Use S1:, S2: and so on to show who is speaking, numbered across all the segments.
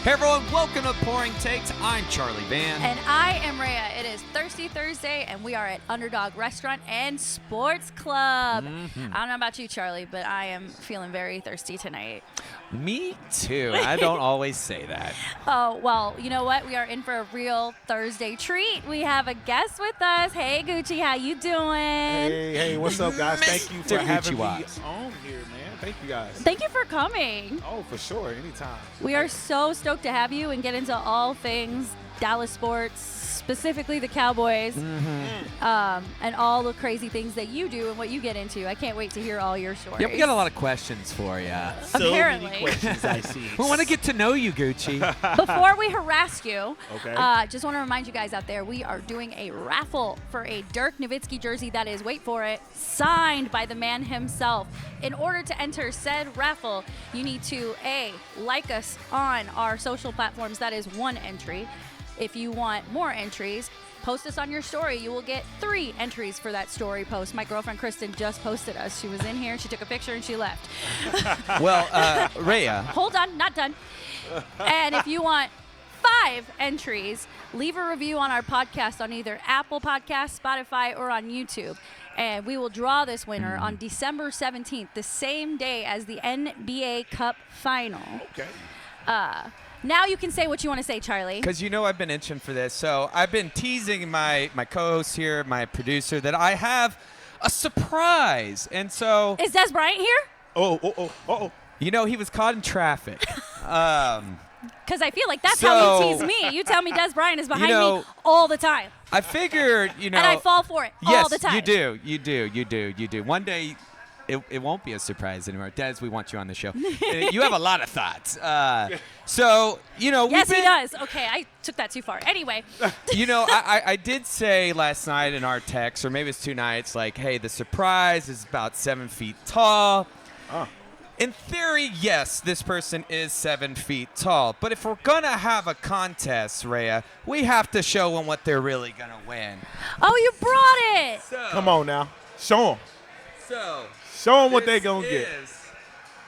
S1: Hey everyone, welcome to Pouring Takes. I'm Charlie Van.
S2: And I am Rayya. It is Thirsty Thursday, and we are at Underdog Restaurant and Sports Club. I don't know about you, Charlie, but I am feeling very thirsty tonight.
S1: Me too. I don't always say that.
S2: Oh, well, you know what? We are in for a real Thursday treat. We have a guest with us. Hey, Gucci, how you doing?
S3: Hey, what's up, guys? Thank you for
S1: Mr.
S3: having me
S1: Gucci
S3: on here, man. Thank you, guys.
S2: Thank you for coming.
S3: Oh, for sure. Anytime.
S2: We are so stoked to have you and get into all things Dallas sports, specifically the Cowboys, and all the crazy things that you do and what you get into. I can't wait to hear all your stories.
S1: Yeah, we got a lot of questions for you.
S3: So
S2: Apparently.
S3: many questions I see.
S1: We want to get to know you, Gucci.
S2: Before we harass you,
S3: Okay.
S2: just want to remind you guys out there, we are doing a raffle for a Dirk Nowitzki jersey that is, wait for it, signed by the man himself. In order to enter said raffle, you need to, A, like us on our social platforms. That is one entry. If you want more entries, post us on your story. You will get 3 entries for that story post. My girlfriend Kristen just posted us. She was in here, she took a picture, and she left.
S1: Well, Rayya.
S2: Hold on, not done. And if you want 5 entries, leave a review on our podcast on either Apple Podcasts, Spotify, or on YouTube. And we will draw this winner on December 17th, the same day as the NBA Cup Final.
S3: Okay.
S2: Now you can say what you want to say, Charlie.
S1: Because you know I've been itching for this. So I've been teasing my co-host here, my producer, that I have a surprise. And so,
S2: Is Des Bryant here?
S3: Oh.
S1: you know, he was caught in traffic.
S2: Because I feel like that's how you tease me. You tell me Des Bryant is behind me all the time.
S1: I figured,
S2: And I fall for it
S1: yes,
S2: all the time.
S1: you do. One day, it won't be a surprise anymore. Des, we want you on the show. You have a lot of thoughts. So, you know,
S2: Yes, he does. Okay, I took that too far. Anyway.
S1: You know, I did say last night in our text, or maybe it's 2 nights, like, hey, the surprise is about 7 feet tall.
S3: Oh.
S1: In theory, yes, this person is 7 feet tall. But if we're going to have a contest, Rayya, we have to show them what they're really going to win.
S2: Oh, you brought it.
S1: So,
S3: Come on now. Show them.
S1: So,
S3: Show them what they
S1: this
S3: going to get.
S1: is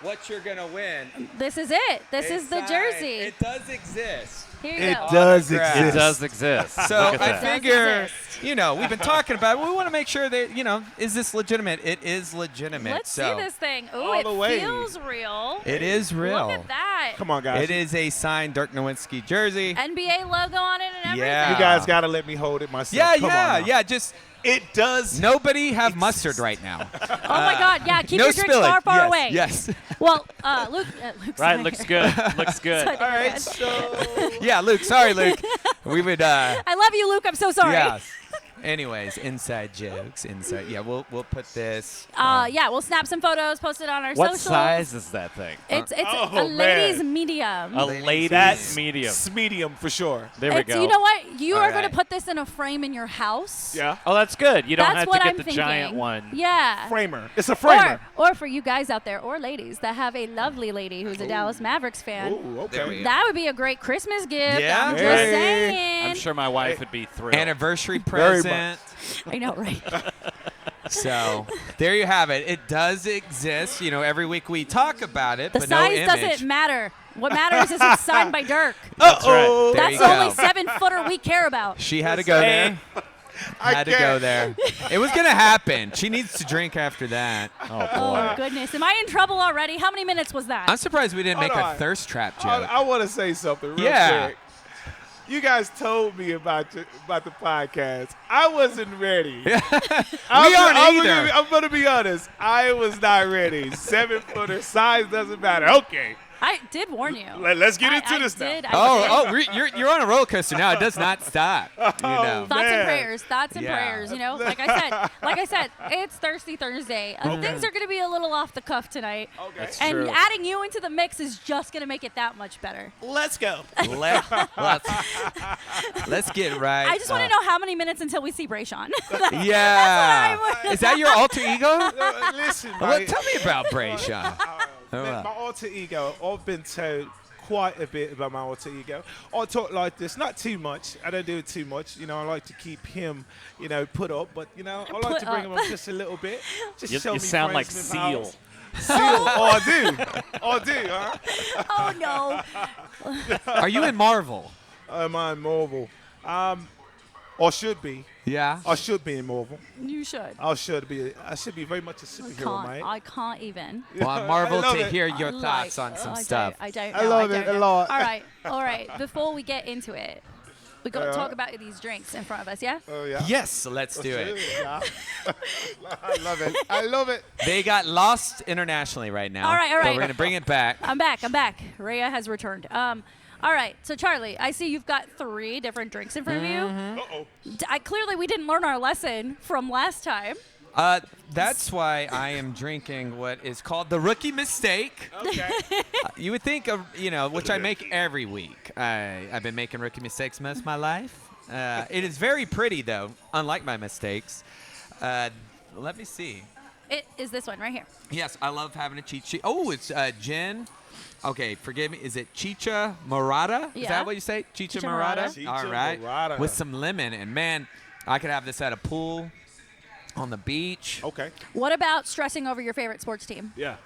S1: what you're going to win.
S2: This is it. This is the
S1: Inside,
S2: jersey.
S1: It does exist.
S2: Here you
S3: It
S2: go.
S3: does
S1: Autograph.
S3: exist.
S4: It does exist.
S1: So
S4: Look at
S1: I
S4: that.
S1: figure,
S2: exist.
S1: you know, we've been talking about it. We want to make sure that, you know, is this legitimate? It is legitimate.
S2: Let's
S1: so
S2: see this thing. Ooh,
S3: All
S2: it
S3: the way.
S2: feels real.
S1: It is real.
S2: Look at that.
S3: Come on, guys.
S1: It is a signed Dirk Nowitzki jersey.
S2: NBA logo on it and everything.
S1: Yeah.
S3: You guys got to let me hold it myself.
S1: Yeah,
S3: Come on now.
S1: yeah. Just
S3: It does.
S1: nobody have mustard right now.
S2: Oh, my God. Yeah, keep
S1: No
S2: your drinks
S1: spilling.
S2: far
S1: Yes,
S2: away.
S1: Yes.
S2: Well, Luke's
S4: Right,
S2: not
S4: looks
S2: here.
S4: good. Looks good.
S2: All
S3: All right, so.
S1: Yeah, Luke. Sorry, Luke. We would.
S2: I love you, Luke. I'm so sorry.
S1: Yeah. Anyways, inside jokes. Inside. Yeah, we'll put this.
S2: Yeah, we'll snap some photos, post it on our
S4: What
S2: socials.
S4: size is that thing?
S2: It's
S3: Oh,
S2: a ladies'
S3: man.
S2: medium.
S4: A ladies
S3: That's
S4: medium.
S3: medium for sure.
S4: There we
S2: It's,
S4: go.
S2: you know what? You
S1: All
S2: are going to
S1: right.
S2: put this in a frame in your house.
S3: Yeah.
S4: Oh, that's good. You don't
S2: That's
S4: have
S2: what
S4: to get
S2: I'm
S4: the
S2: thinking.
S4: giant one.
S2: Yeah.
S3: Framer. It's a framer.
S2: Or for you guys out there, or ladies that have a lovely lady who's a Dallas Mavericks fan.
S3: Ooh,
S1: There we
S3: okay.
S1: go.
S2: That would be a great Christmas gift.
S1: Yeah?
S2: I'm just
S3: Hey.
S2: saying.
S4: I'm sure my wife would be thrilled.
S1: Anniversary
S3: Very
S1: present.
S2: I know, right?
S1: So there you have it. It does exist. You know, every week we talk about it,
S2: The
S1: but no
S2: size
S1: image.
S2: doesn't matter. What matters is it's signed by Dirk.
S4: That's right.
S3: Uh-oh.
S1: There
S2: That's
S1: you
S2: the only
S1: go.
S2: 7-footer we care about.
S1: She had to go there.
S3: I
S1: Had to go
S3: can't.
S1: there. It was gonna happen. She needs to drink after that.
S4: Oh,
S2: Oh,
S4: boy.
S2: goodness. Am I in trouble already? How many minutes was that?
S1: I'm surprised we didn't
S3: Hold
S1: make a
S3: on.
S1: thirst trap joke.
S3: I want to say something real
S1: Yeah.
S3: quick. You guys told me about the podcast. I wasn't ready.
S1: We aren't either.
S3: I'm going to be honest. I was not ready. 7-footer size doesn't matter. Okay.
S2: I did warn you.
S3: Let's get into
S2: I
S3: this
S2: did,
S3: now.
S2: I did.
S1: You're on a roller coaster now. It does not stop. You know.
S2: Thoughts and
S3: Man.
S2: prayers. Thoughts and
S1: Yeah.
S2: prayers. You know, like I said, it's Thirsty Thursday. Things are going to be a little off the cuff tonight.
S3: Okay.
S4: That's
S2: And
S4: true.
S2: adding you into the mix is just going to make it that much better.
S3: Let's go.
S1: Let's get right.
S2: I just want to know how many minutes until we see Brayshawn.
S1: Yeah.
S2: That's what
S1: Is that your alter ego?
S3: Listen,
S1: Well,
S3: mate.
S1: tell me about Brayshawn.
S3: My alter ego, I've been told quite a bit about my alter ego. I talk like this, not too much. I don't do it too much. You know, I like to keep him, put up. But, I like
S2: Put
S3: to bring
S2: up.
S3: him up just a little bit. Just
S4: You
S3: show me
S4: sound like
S3: Smith
S4: Seal.
S3: House. Seal. Oh, I do. Oh, I do, huh?
S2: Oh no.
S1: Are you in Marvel?
S3: Am I in Marvel? Or should be.
S1: Yeah.
S3: I should be in Marvel.
S2: You should.
S3: I should be very much a superhero, mate.
S2: I can't even.
S1: Well, I'm Marvel
S3: I love
S1: to
S3: it.
S1: hear your
S2: Like,
S1: thoughts on some stuff.
S2: I don't
S3: I
S2: know.
S3: love
S2: don't
S3: it a
S2: know.
S3: lot.
S2: All right. Before we get into it, we got to talk about these drinks in front of us, yeah?
S3: Oh, yeah.
S1: Yes, let's do it.
S3: Yeah. I love it. I love it.
S1: They got lost internationally right now.
S2: All right, all
S1: But
S2: right.
S1: we're gonna bring it back.
S2: I'm back. Rayya has returned. All right. So Charlie, I see you've got 3 different drinks in front of you.
S3: Uh-oh.
S2: Clearly we didn't learn our lesson from last time.
S1: That's why I am drinking what is called the rookie mistake.
S3: Okay.
S1: You would think of, which I make every week. I've been making rookie mistakes most of my life. It is very pretty, though, unlike my mistakes. Let me see.
S2: It is this one right here.
S1: Yes, I love having a cheat sheet. Oh, it's gin. Okay, forgive me. Is it Chicha Morada? Is
S2: Yeah.
S1: that what you say? Chicha
S2: Chicha
S1: Morada?
S2: Morada.
S1: All right.
S3: Morada.
S1: With some lemon. And, man, I could have this at a pool, on the beach.
S3: Okay.
S2: What about stressing over your favorite sports team?
S3: Yeah.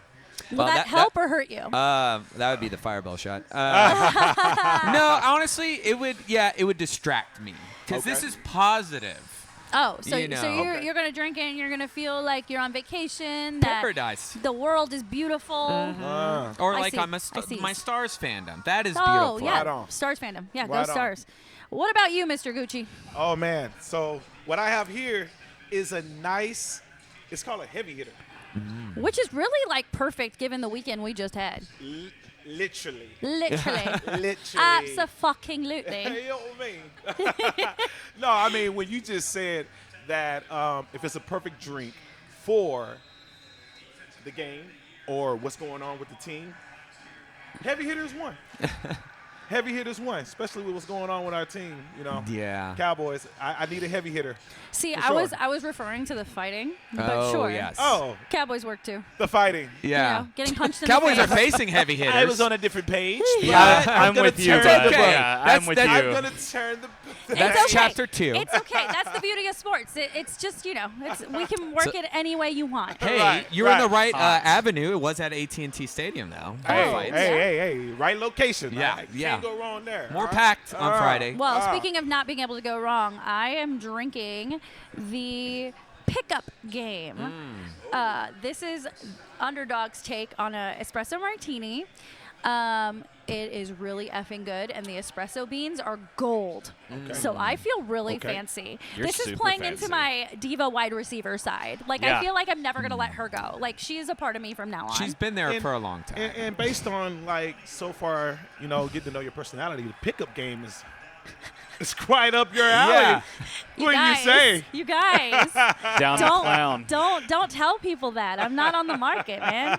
S2: Will
S1: Well,
S2: that
S1: that-
S2: help or hurt you?
S1: That would be the fireball shot. No, honestly, it would distract me because this
S3: Okay.
S1: is positive.
S2: Oh, so
S1: you know.
S2: you're
S3: Okay.
S2: gonna drink it and you're gonna feel like you're on vacation. That
S1: Paradise.
S2: the world is beautiful.
S1: Or
S2: I
S1: like
S2: see.
S1: I'm
S2: I see.
S1: my Stars fandom. That is
S2: Oh
S1: beautiful.
S2: yeah,
S3: Right on.
S2: Stars fandom. Yeah,
S3: Right
S2: go
S3: on.
S2: Stars. What about you, Mr. Gucci?
S3: Oh, man. So what I have here is a nice, it's called a heavy hitter.
S2: Which is really like perfect given the weekend we just had.
S3: Literally.
S2: Literally.
S3: Literally.
S2: Abso-fucking-lutely.
S3: Hey, yo, man. No, I mean, when you just said that if it's a perfect drink for the game or what's going on with the team, heavy hitters won. Heavy hitters won, especially with what's going on with our team.
S1: Yeah.
S3: Cowboys. I need a heavy hitter.
S2: See,
S3: For
S2: I was referring to the fighting, but
S1: Oh,
S2: sure.
S1: yes.
S3: Oh,
S2: Cowboys work too.
S3: the fighting.
S1: Yeah.
S2: You know, getting punched in
S1: Cowboys
S2: the
S1: are
S2: face.
S1: facing heavy hitters.
S3: I was on a different page.
S1: Yeah.
S4: I'm
S3: gonna
S4: with you,
S3: turn
S4: bud.
S3: the book.
S4: Yeah, I'm with
S1: That's-
S4: you.
S3: I'm gonna turn the.
S1: That's
S2: It's okay.
S1: chapter 2.
S2: It's okay. That's the beauty of sports. It's just, we can work it any way you want.
S1: Hey,
S3: Right,
S1: you're in the
S3: right.
S1: right avenue. It was at AT&T Stadium, though.
S3: Hey,
S2: Oh, yeah.
S3: hey, right location.
S1: Yeah, yeah.
S3: Can't go wrong there.
S1: More packed on Friday.
S2: Well, speaking of not being able to go wrong, I am drinking the pickup game. This is Underdog's take on a espresso martini. It is really effing good, and the espresso beans are gold. So I feel really
S3: Okay.
S2: fancy.
S4: You're
S2: this is
S4: super
S2: playing
S4: fancy.
S2: into my diva wide receiver side. Like,
S4: Yeah.
S2: I feel like I'm never going to let her go. Like, she is a part of me from now on.
S1: She's been there
S3: And-
S1: for a long time.
S3: And based on so far, getting to know your personality, the pickup game is it's quite up your alley.
S1: Yeah.
S3: What do you
S2: guys,
S3: say?
S2: You guys,
S4: Down the clown.
S2: don't tell people that. I'm not on the market, man.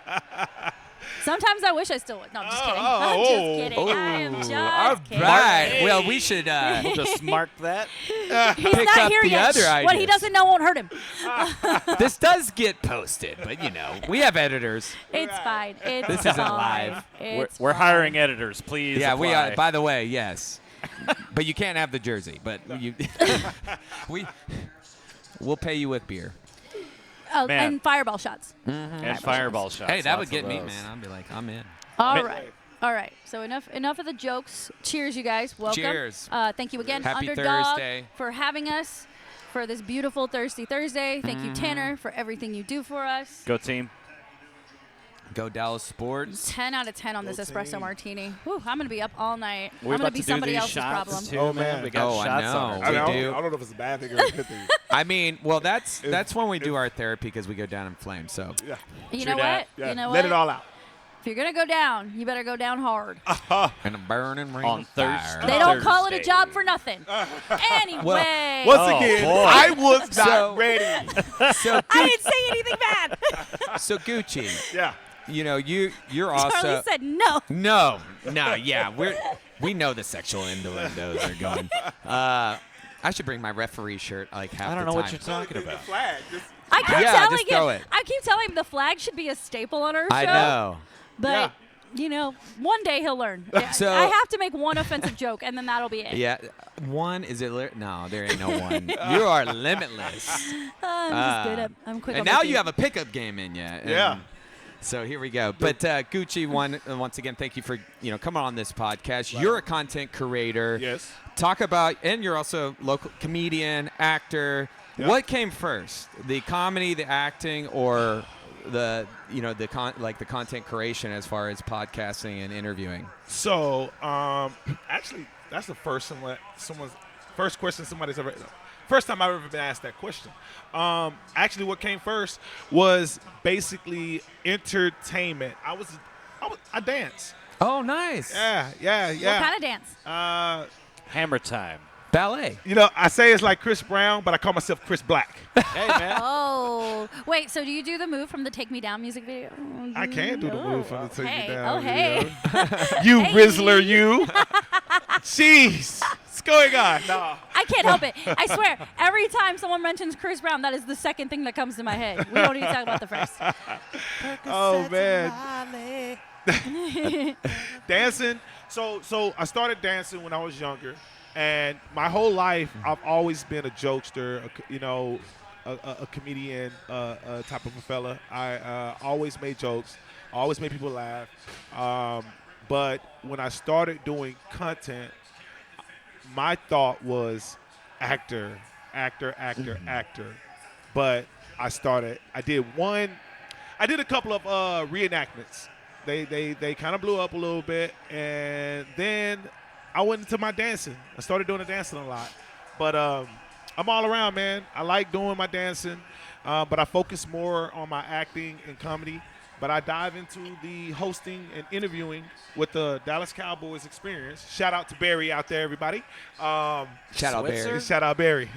S2: Sometimes I wish I still would. No, I'm just kidding. I'm just kidding. I am just
S1: All
S2: kidding.
S1: right. Well, we should
S4: We'll just mark that.
S2: He's
S1: pick
S2: not
S1: up
S2: here
S1: the
S2: yet.
S1: other
S2: Shh, what he
S1: ideas.
S2: doesn't know won't hurt him.
S1: This does get posted, but we have editors.
S2: It's fine. It's
S1: This isn't
S2: fine.
S1: live.
S2: It's
S4: We're
S2: fine.
S4: hiring editors, please.
S1: Yeah, we
S4: apply.
S1: are. By the way, yes, but you can't have the jersey. But we'll pay you with beer.
S2: Oh,
S4: Man.
S2: and fireball shots.
S4: And fireball shots.
S1: Hey, that would
S4: lots
S1: get
S4: of
S1: me,
S4: those.
S1: man. I'd be like, I'm in.
S2: All
S4: Ma-
S2: right. All right. So enough of the jokes. Cheers, you guys. Welcome.
S1: Cheers.
S2: Thank you again,
S1: Happy
S2: Underdog,
S1: Thursday.
S2: for having us for this beautiful Thirsty Thursday. Thank you, Tanner, for everything you do for us.
S4: Go team.
S1: Go Dallas Sports.
S2: 10 out of 10 on this
S3: Go
S2: espresso
S3: team.
S2: martini. Whew, I'm going to be up all night.
S4: We're
S2: I'm going
S4: about
S2: to be
S4: to do
S2: somebody
S4: these
S2: else's
S4: shots
S2: problem.
S4: too,
S3: Oh,
S4: man.
S3: man.
S4: We got
S1: Oh, I
S4: shots
S1: know.
S4: on
S1: We
S4: our
S3: I
S1: do.
S3: don't know if it's a bad thing or a good thing.
S1: I mean, well, that's when we do our therapy because we go down in flames. So
S3: Yeah.
S2: You
S4: True
S2: know
S4: dat.
S2: what?
S3: Yeah.
S2: You know
S3: Let
S2: what?
S3: it all out.
S2: If you're going to go down, you better go down hard.
S1: and a burning ring
S4: On
S1: of fire.
S4: Thursday.
S2: They don't call it a
S4: Thursday.
S2: job for nothing. Anyway.
S3: Once
S4: Oh,
S3: again,
S4: boy.
S3: I was not
S1: So-
S3: ready.
S1: So,
S2: I didn't say anything bad.
S1: so Gucci,
S3: Yeah.
S1: you're also
S2: Charlie said no.
S1: no, yeah, we know the sexual innuendos are going. I should bring my referee shirt like half
S4: I don't
S1: the
S4: know what
S1: time.
S4: you're talking
S3: The
S4: about.
S3: flag.
S2: I keep
S1: Yeah,
S2: telling
S1: just throw
S2: him.
S1: it.
S2: I keep telling him the flag should be a staple on our show.
S1: I know.
S2: But one day he'll learn.
S1: So-
S2: I have to make one offensive joke, and then that'll be it.
S1: Yeah, one is it? No, there ain't no one. You are limitless.
S2: I'm just good. I'm quick.
S1: And
S2: on my
S1: now
S2: feet.
S1: you have a pickup game in you. and
S3: Yeah.
S1: So here we go. But Gucci, once again, thank you for coming on this podcast. You're a content creator.
S3: Yes.
S1: Talk about, and you're also local comedian, actor.
S3: Yep.
S1: What came first, the comedy, the acting, or the content creation as far as podcasting and interviewing?
S3: So actually, that's the first question somebody's ever. First time I've ever been asked that question. Actually, what came first was basically entertainment. I dance.
S1: Oh, nice.
S3: Yeah.
S2: What kind of dance?
S4: Hammer time.
S1: Ballet.
S3: I say it's like Chris Brown, but I call myself Chris Black.
S4: Hey, man.
S2: Oh, wait. So do you do the move from the "Take Me Down" music video?
S3: I can do the move from the Take Me Down.
S2: Oh, hey.
S3: You
S2: Hey.
S3: Rizzler, you. Jeez. What's going on? No.
S2: I can't help it. I swear, every time someone mentions Chris Brown, that is the second thing that comes to my head. We don't even talk about the first.
S3: Oh, man. Dancing. So I started dancing when I was younger. And my whole life, I've always been a jokester, a comedian type of a fella. I always made jokes. I always made people laugh. But when I started doing content, my thought was actor. But I did a couple of reenactments. They kind of blew up a little bit. And then I went into my dancing. I started doing the dancing a lot. But I'm all around, man. I like doing my dancing. But I focus more on my acting and comedy. But I dive into the hosting and interviewing with the Dallas Cowboys Experience. Shout out to Barry out there, everybody.
S1: Shout out Barry.
S3: Shout out Barry.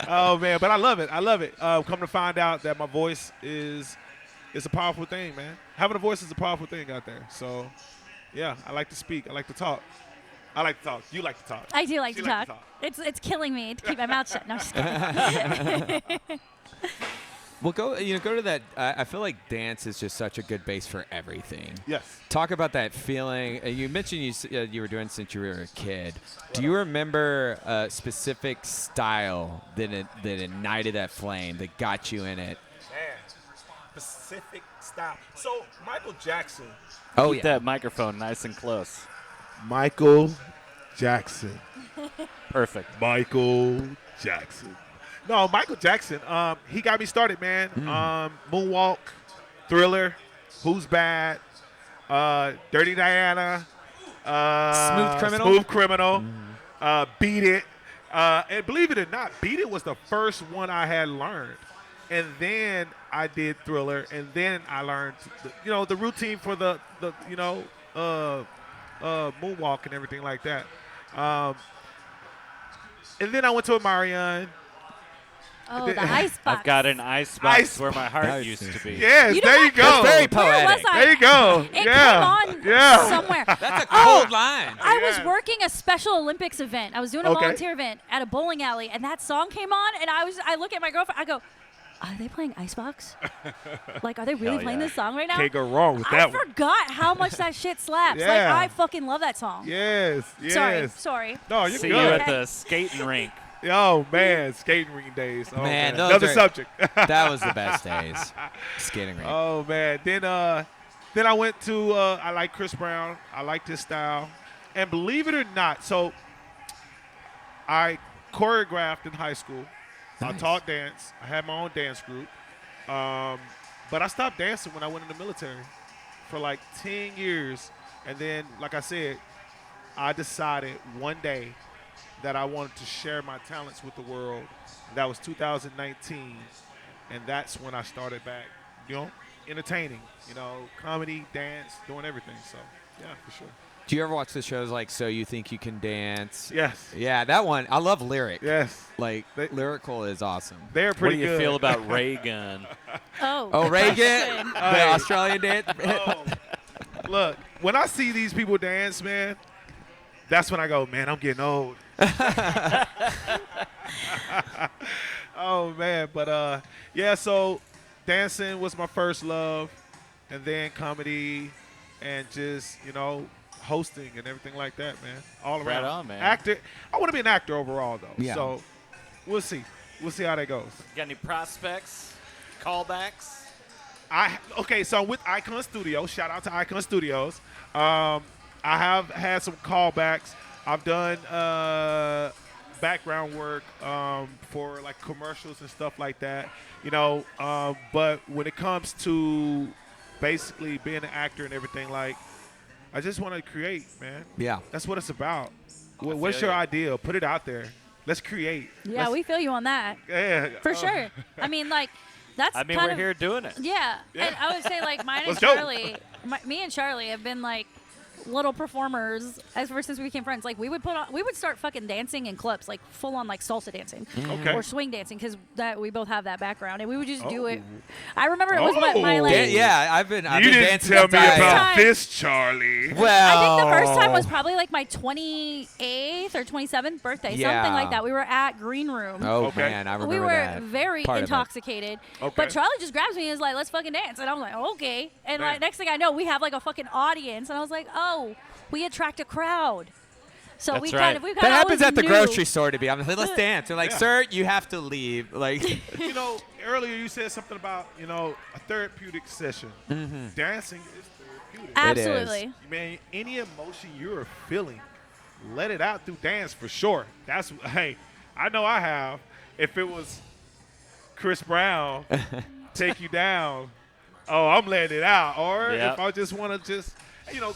S3: Oh, man. But I love it. Come to find out that my voice is a powerful thing, man. Having a voice is a powerful thing out there. So, yeah, I like to speak. I like to talk. I like to talk. You like to talk.
S2: I do like
S3: She
S2: to
S3: likes
S2: talk. It's killing me to keep my mouth shut. No, I'm just kidding.
S1: Well, go to that. I feel like dance is just such a good base for everything.
S3: Yes.
S1: Talk about that feeling. You mentioned you were doing since you were a kid. Do you remember a specific style that ignited that flame, that got you in it?
S3: Man, specific style. So, Michael Jackson.
S1: Oh,
S4: Keep that microphone nice and close.
S3: Michael Jackson.
S4: Perfect.
S3: Michael Jackson. No, Michael Jackson. He got me started, man. Moonwalk, Thriller, Who's Bad, Dirty Diana,
S1: Smooth Criminal.
S3: Beat It. And believe it or not, Beat It was the first one I had learned. And then I did Thriller, and then I learned, the routine for the moonwalk and everything like that. And then I went to a Marion.
S2: Oh, the ice box.
S4: I've got an ice box
S3: Ice
S4: where my heart
S1: box.
S4: used to be.
S3: Yes,
S2: You know
S3: there
S2: what?
S3: you go.
S1: That's very
S2: Where was
S1: poetic.
S2: I?
S3: There you go.
S2: It
S3: yeah.
S2: came on
S3: yeah.
S2: somewhere.
S1: That's a cold line.
S2: I was
S3: Yeah.
S2: working a Special Olympics event. I was doing a
S3: Okay.
S2: volunteer event at a bowling alley, and that song came on, and I look at my girlfriend, I go, are they playing Icebox? Like, are they really
S4: Hell
S2: playing
S4: yeah.
S2: this song right now?
S3: Can't go wrong with
S2: I
S3: that one.
S2: forgot how much that shit slaps. Like,
S3: Yeah.
S2: I fucking love that song.
S3: Yes.
S2: Sorry.
S3: No, you're
S4: See you
S3: good.
S4: at the skating rink.
S3: Oh, man. Skating ring days. Oh,
S1: Man,
S3: man.
S1: those
S3: Another
S1: are-
S3: subject.
S1: That was the best days. Skating rink.
S3: Oh, man. Then I went to, I like Chris Brown. I liked his style. And believe it or not, so I choreographed in high school. I
S1: Nice.
S3: taught dance. I had my own dance group. But I stopped dancing when I went in the military for like 10 years. And then, like I said, I decided one day that I wanted to share my talents with the world. That was 2019. And that's when I started back, entertaining, comedy, dance, doing everything. So, yeah, for sure.
S1: Do you ever watch the shows like So You Think You Can Dance?
S3: Yes.
S1: Yeah, that one. I love Lyric.
S3: Yes.
S1: Like, lyrical is awesome.
S3: They're
S4: What
S3: pretty
S4: do you
S3: good.
S4: feel about Reagan?
S2: Oh,
S1: Oh,
S2: good
S1: Reagan,
S2: question.
S1: the Australian dance.
S3: Oh, look, when I see these people dance, man, that's when I go, man, I'm getting old. Oh, man. But, yeah, so dancing was my first love, and then comedy and just, hosting and everything like that, man. All
S4: Right
S3: around.
S4: on, man.
S3: Actor. I want to be an actor overall, though.
S1: Yeah.
S3: So we'll see. We'll see how that goes.
S4: Got any prospects? Callbacks?
S3: So with Icon Studios, shout out to Icon Studios. I have had some callbacks. I've done background work for like commercials and stuff like that. But when it comes to basically being an actor and everything, like I just want to create, man.
S1: Yeah.
S3: That's what it's about. What's your idea? Put it out there. Let's create.
S2: Yeah, we feel you on that.
S3: Yeah.
S2: For sure. I mean, like, that's
S4: I mean,
S2: kind
S4: we're
S2: of,
S4: here doing it.
S2: Yeah. And I would say, like, mine and
S3: Let's go.
S2: Charlie, me and Charlie have been, like, little performers ever since we became friends. Like, we would start fucking dancing in clubs, like full on like salsa dancing
S3: Okay.
S2: or swing dancing, because that we both have that background, and we would just do it. I remember it was my like.
S1: I've been
S3: You didn't
S1: dancing
S3: tell me
S1: outside.
S3: about this, Charlie.
S1: Well,
S2: I think the first time was probably like my 28th or 27th birthday,
S1: Yeah.
S2: something like that. We were at Green Room.
S1: Oh
S3: Okay.
S1: man, I remember
S2: We were
S1: that.
S2: very
S1: part of it.
S2: intoxicated.
S3: Okay.
S2: But Charlie just grabs me and is like, let's fucking dance. And I'm like, okay. And
S3: Man.
S2: like next thing I know, we have like a fucking audience. And I was like, oh, we attract a crowd. So
S4: That's
S2: we
S4: right.
S2: kind of
S1: That happens
S2: always
S1: at the
S2: knew.
S1: grocery store, to be honest. Let's dance. They're like,
S3: Yeah.
S1: sir, you have to leave. Like,
S3: Earlier you said something about, a therapeutic session. Dancing is therapeutic.
S2: Absolutely.
S3: Man, any emotion you're feeling, let it out through dance for sure. Hey, I know I have. If it was Chris Brown, Take You Down, I'm letting it out. Or
S4: Yep.
S3: if I just want to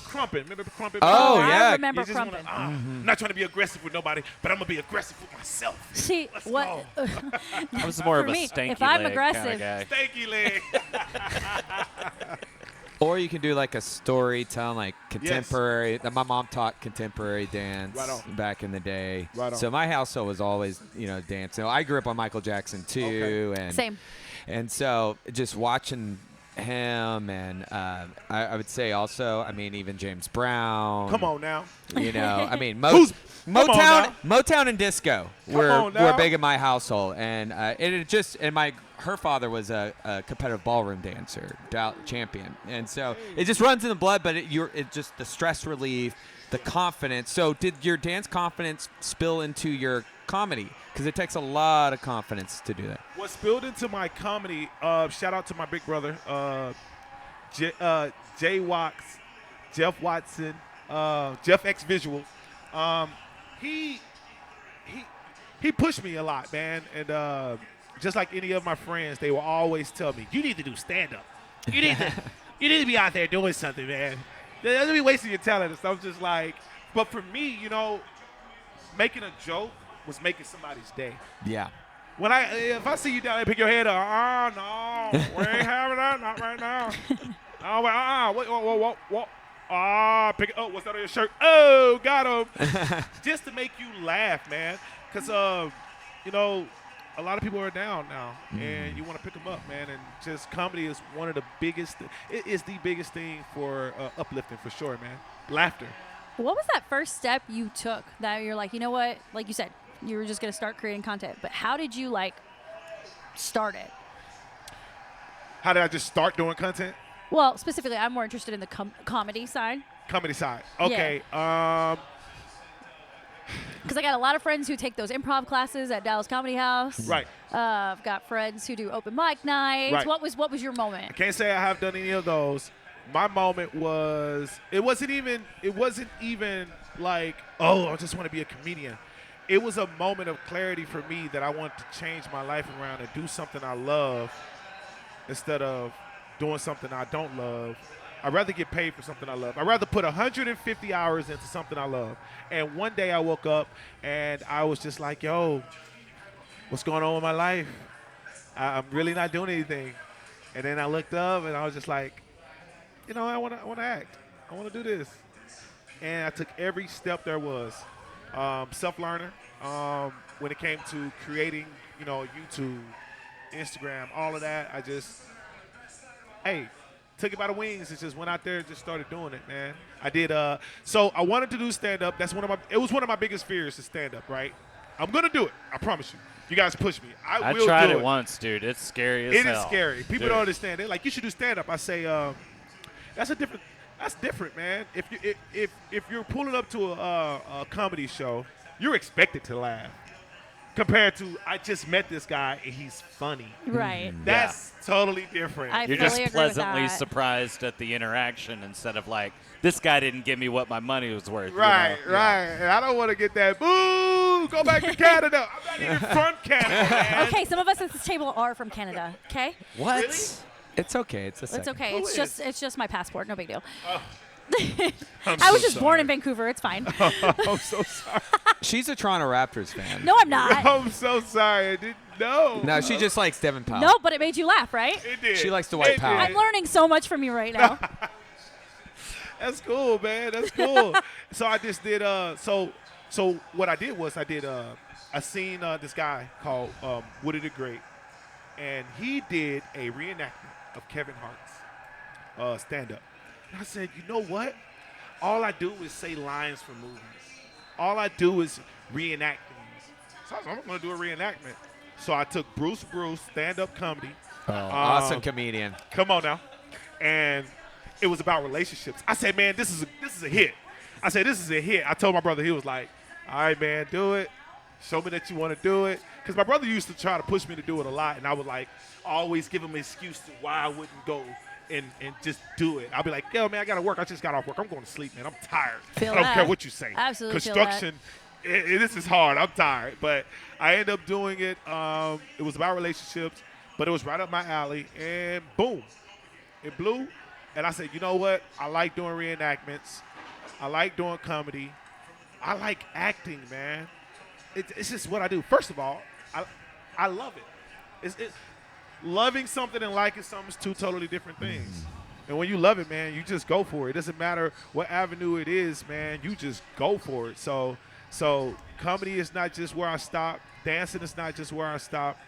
S3: crumpet. Remember crumpet?
S1: Oh,
S2: I
S1: yeah.
S2: remember
S3: You just wanna,
S2: crumping.
S3: I'm not trying to be aggressive with nobody, but I'm going to be aggressive with myself.
S2: See,
S3: Let's
S2: what?
S3: go.
S4: I was more
S2: For
S4: of a
S2: me,
S4: stanky
S2: if I'm
S4: leg
S2: aggressive-
S4: kind of guy.
S3: Stanky leg.
S1: or you can do like a storytelling, like contemporary. My mom taught contemporary dance
S3: Right on.
S1: back in the day.
S3: Right on.
S1: So my household was always, dance. So I grew up on Michael Jackson too, and
S2: Same.
S1: And so just watching him, and I would say also, even James Brown.
S3: Come on now.
S1: Motown and disco were
S3: on now.
S1: big in my household, and her father was a competitive ballroom dancer, champion, and so it just runs in the blood. But it just the stress relief, the confidence. So did your dance confidence spill into your comedy? Because it takes a lot of confidence to do that.
S3: What spilled into my comedy, shout out to my big brother, Jay Watts, Jeff Watson, Jeff X Visuals. He pushed me a lot, man. And just like any of my friends, they will always tell me, you need to do stand-up. You need to be out there doing something, man. Don't be wasting your talent and stuff. Just like, but for me, making a joke was making somebody's day.
S1: Yeah.
S3: If I see you down there, pick your head up. No, we ain't having that, not right now. What? Pick it. Oh, what's that on your shirt? Oh, got him. Just to make you laugh, man. Because a lot of people are down now, and you want to pick them up, man. And just comedy is one of the biggest. It is the biggest thing for uplifting, for sure, man. Laughter.
S2: What was that first step you took that you're like, you know what? Like you said, you were just going to start creating content. But how did you, start it?
S3: How did I just start doing content?
S2: Well, specifically, I'm more interested in the comedy side.
S3: Comedy side. Okay.
S2: Because I got a lot of friends who take those improv classes at Dallas Comedy House.
S3: Right.
S2: I've got friends who do open mic nights.
S3: Right.
S2: What was your moment?
S3: I can't say I have done any of those. My moment was it wasn't even like, I just want to be a comedian. It was a moment of clarity for me that I wanted to change my life around and do something I love instead of doing something I don't love. I'd rather get paid for something I love. I'd rather put 150 hours into something I love. And one day I woke up and I was just like, yo, what's going on with my life? I'm really not doing anything. And then I looked up and I was just like, I want to act. I want to do this. And I took every step there was. Self-learner. When it came to creating, YouTube, Instagram, all of that, I just, took it by the wings and just went out there and just started doing it, man. I did. So I wanted to do stand-up. It was one of my biggest fears to stand up, right? I'm going to do it. I promise you. You guys push me. I will
S4: tried
S3: do
S4: it once, dude. It's scary as hell.
S3: It is scary. People
S4: Dude.
S3: don't understand. They're like, you should do stand-up. I say, that's different, man. If you're pulling up to a comedy show, you're expected to laugh. compared to I just met this guy and he's funny.
S2: Right.
S3: That's totally different.
S2: I
S4: You're
S2: fully
S4: just
S2: agree with
S4: pleasantly
S2: that.
S4: surprised at the interaction instead of like, this guy didn't give me what my money was worth.
S3: Right,
S4: you know?
S3: right. And I don't want to get that, boo, go back to Canada. I'm not even from Canada, man.
S2: Okay, some of us at this table are from Canada. Okay,
S1: What?
S3: Really?
S1: It's okay. It's a
S2: it's
S1: second.
S2: okay.
S3: Who
S2: It's just my passport. No big deal.
S3: I'm
S2: I was
S3: so
S2: just born in
S3: sorry.
S2: Vancouver. It's fine.
S3: I'm so sorry.
S1: She's a Toronto Raptors fan.
S2: No, I'm not.
S3: I'm so sorry. I didn't know.
S1: No, she just likes Devin Powell.
S2: No, but it made you laugh, right?
S3: It did.
S1: She likes the white
S3: It
S1: power.
S3: did.
S2: I'm learning so much from you right now.
S3: That's cool, man. That's cool. So I just did. So what I did was I seen this guy called Woody the Great, and he did a reenactment of Kevin Hart's stand up. And I said, you know what? All I do is say lines from movies. All I do is reenact things. So I was like, I'm gonna do a reenactment. So I took Bruce stand-up comedy.
S1: Awesome comedian.
S3: Come on now. And it was about relationships. I said, man, this is a hit. I said, this is a hit. I told my brother, he was like, all right, man, do it. Show me that you want to do it. Because my brother used to try to push me to do it a lot, and I would like always give him an excuse to why I wouldn't go and just do it. I'll be like, yo, man, I got to work. I just got off work. I'm going to sleep, man. I'm tired.
S2: Feel
S3: I don't
S2: that.
S3: care what you say.
S2: Absolutely feel that.
S3: Construction, this is hard. I'm tired. But I ended up doing it. It was about relationships, but it was right up my alley, and boom, it blew. And I said, you know what? I like doing reenactments. I like doing comedy. I like acting, man. It's just what I do. First of all, I love it. Loving something and liking something is two totally different things. And when you love it, man, you just go for it. It doesn't matter what avenue it is, man. You just go for it. So comedy is not just where I stop. Dancing is not just where I stop.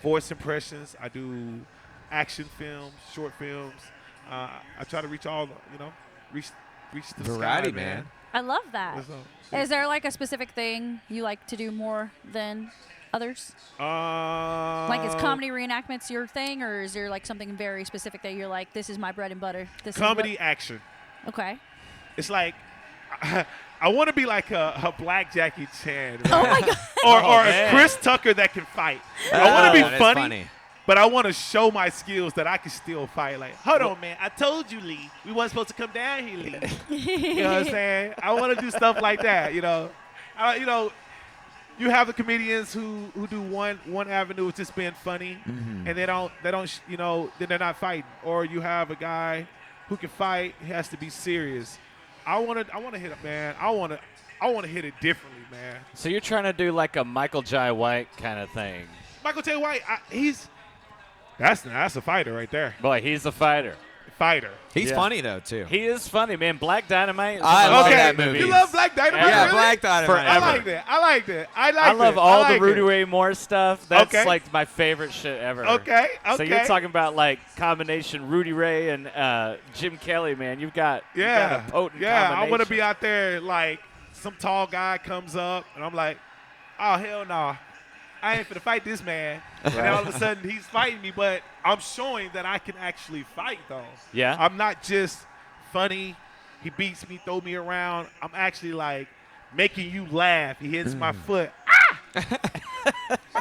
S3: Voice impressions. I do action films, short films. I try to reach all the, reach the
S1: Variety,
S3: sky,
S1: man.
S2: I love that.
S3: That's all.
S2: Is there like a specific thing you like to do more than others? Like is comedy reenactments your thing, or is there like something very specific that you're like, this is my bread and butter? This
S3: comedy
S2: Is
S3: action.
S2: what, okay.
S3: It's like I want to be like a black Jackie Chan, right?
S2: Oh my god.
S3: or a
S4: man.
S3: Chris Tucker that can fight. I want to be
S1: That is
S3: funny, but I want to show my skills that I can still fight. Like, hold on, man, I told you, Lee, we wasn't supposed to come down here, Lee. You know what I'm saying? I want to do stuff like that. You have the comedians who do one avenue of just being funny, and they don't then they're not fighting. Or you have a guy who can fight, he has to be serious. I want to hit it, man. I want to hit it differently, man.
S4: So you're trying to do like a Michael Jai White kind of thing.
S3: Michael J. White, that's a fighter right there.
S4: Boy, he's a fighter.
S3: Fighter.
S1: He's
S4: Yeah.
S1: funny though too.
S4: He is funny, man. Black Dynamite. is
S1: I
S4: one of
S1: love
S4: my
S1: that
S4: favorite
S1: movie.
S3: You
S4: movies.
S3: love Black Dynamite?
S1: Yeah,
S3: really?
S1: Black Dynamite.
S3: I
S4: Forever.
S3: like that.
S4: I love all the Rudy
S3: it.
S4: Ray Moore stuff. That's
S3: Okay.
S4: like my favorite shit ever.
S3: Okay.
S4: So you're talking about like combination Rudy Ray and Jim Kelly, man. You've got a potent
S3: I want to
S4: combination.
S3: be out there like some tall guy comes up and I'm like, oh hell no, I ain't finna fight this man. And then all of a sudden he's fighting me, but I'm showing that I can actually fight though.
S4: Yeah.
S3: I'm not just funny. He beats me, throw me around. I'm actually like making you laugh. He hits my foot.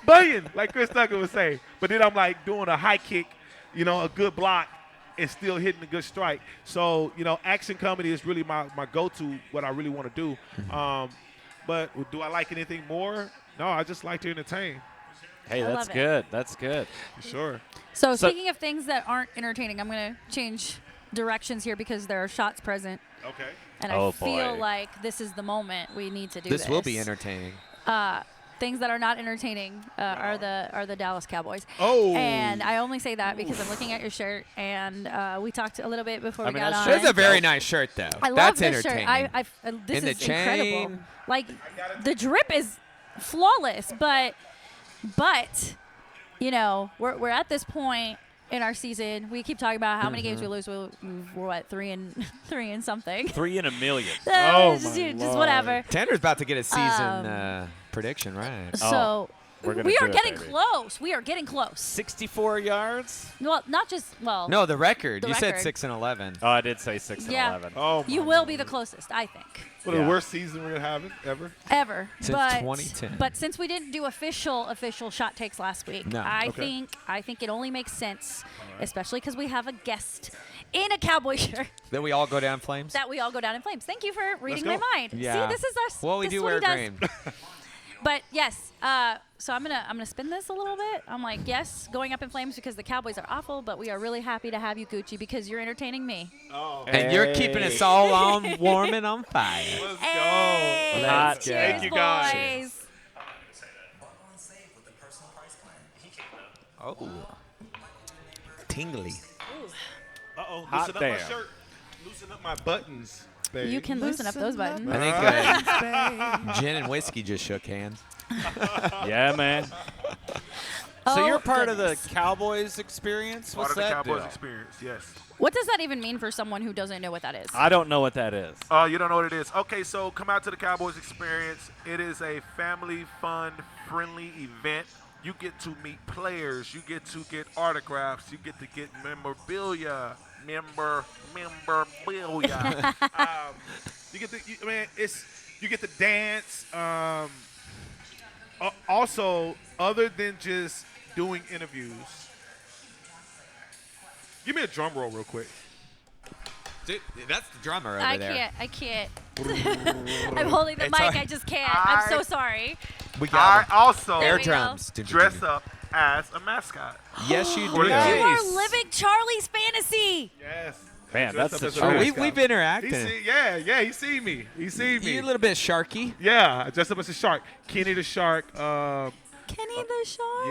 S3: Billion, like Chris Tucker would say. But then I'm like doing a high kick, a good block, and still hitting a good strike. So, action comedy is really my go-to, what I really want to do. But do I like anything more? No, I just like to entertain,
S4: Hey,
S2: I
S4: that's
S2: love it.
S4: good. That's good.
S3: for sure.
S2: So
S4: So-
S2: speaking of things that aren't entertaining, I'm going to change directions here because there are shots present,
S3: Okay.
S2: and
S4: Oh,
S2: I feel
S4: boy.
S2: like this is the moment we need to do this.
S1: This will be entertaining.
S2: Things that are not entertaining are the Dallas Cowboys.
S3: Oh.
S2: And I only say that because I'm looking at your shirt, and we talked a little bit before
S4: I
S2: we
S4: mean,
S2: got
S4: that
S2: on.
S4: shirt
S1: It's a very nice shirt though.
S2: I love
S1: That's
S2: this shirt.
S1: entertaining.
S2: This
S1: And the
S2: is incredible.
S1: chain.
S2: Like the drip is flawless, but we're at this point in our season. We keep talking about how many games we lose. We're what, 3 and something.
S4: 3 in a million.
S3: Oh,
S2: just,
S3: my
S2: just
S3: Lord.
S2: whatever.
S1: Tanner's about to get a season prediction right.
S2: So
S4: We're gonna
S2: We
S4: do
S2: are
S4: it,
S2: getting
S4: baby.
S2: close. We are getting close.
S4: 64 yards.
S2: Well, not just well.
S1: No, the record.
S2: The
S1: You said
S2: record.
S1: 6 and 11.
S4: Oh, I did say 6 and
S2: Yeah.
S4: 11.
S3: Oh,
S2: You will be the closest, I think.
S3: What
S4: Yeah.
S3: the worst season we're gonna have ever?
S2: Ever.
S1: Since
S2: but,
S1: 2010.
S2: But since we didn't do official shot takes last week,
S1: No.
S2: I
S3: Okay.
S2: think it only makes sense, especially because we have a guest in a cowboy shirt,
S1: Then we all go down flames?
S2: that we all go down in flames. Thank you for reading my
S3: go.
S2: mind.
S1: Yeah.
S2: See, this is us.
S1: Well, we
S2: this
S1: do
S2: is what
S1: wear
S2: he does.
S1: green.
S2: But yes, so I'm gonna spin this a little bit. I'm like, yes, going up in flames because the Cowboys are awful, but we are really happy to have you, Gucci, because you're entertaining me.
S3: Oh,
S1: And you're keeping us all on warm and on fire.
S3: let's
S2: Hey,
S3: go.
S4: Hot
S2: cheers,
S3: Thank you, guys.
S2: boys.
S1: Oh. Tingly.
S3: Uh-oh,
S4: Hot
S3: loosen up my
S4: damn.
S3: shirt. Loosen up my buttons, baby.
S2: You can loosen up those buttons.
S1: I think gin and whiskey just shook hands.
S4: Yeah, man. So
S2: Oh,
S4: you're part of
S2: goodness.
S4: the Cowboys Experience?
S3: Part
S4: What's
S3: of the
S4: that
S3: Cowboys
S4: deal?
S3: Experience, yes.
S2: What does that even mean for someone who doesn't know what that is?
S4: I don't know what that is.
S3: Oh, you don't know what it is. Okay, so come out to the Cowboys Experience. It is a family, fun, friendly event. You get to meet players. You get to get autographs. You get to get memorabilia. Memorabilia. You get to, you get to dance. Also, other than just doing interviews, give me a drum roll real quick.
S1: Dude, that's the drummer over
S2: I
S1: there.
S2: can't. I'm holding the
S1: It's
S2: mic.
S1: all right.
S2: I just can't. I'm so sorry.
S1: We
S3: I
S1: got him.
S3: also
S2: There
S1: Air
S2: we go.
S1: drums.
S3: dress up as a mascot.
S1: Yes, you
S3: For
S1: do.
S3: the
S2: You
S3: Nice.
S2: are living Charlie's fantasy.
S3: Yes.
S4: Man,
S3: Dress
S4: that's
S3: up
S4: the
S3: as a
S4: truth.
S1: Oh,
S3: mascot.
S1: we've
S3: He
S1: interacted.
S3: see, he see me. He see me.
S1: You're a little bit sharky.
S3: Yeah, I dressed up as a shark. Kenny the shark.
S2: Kenny the Shark.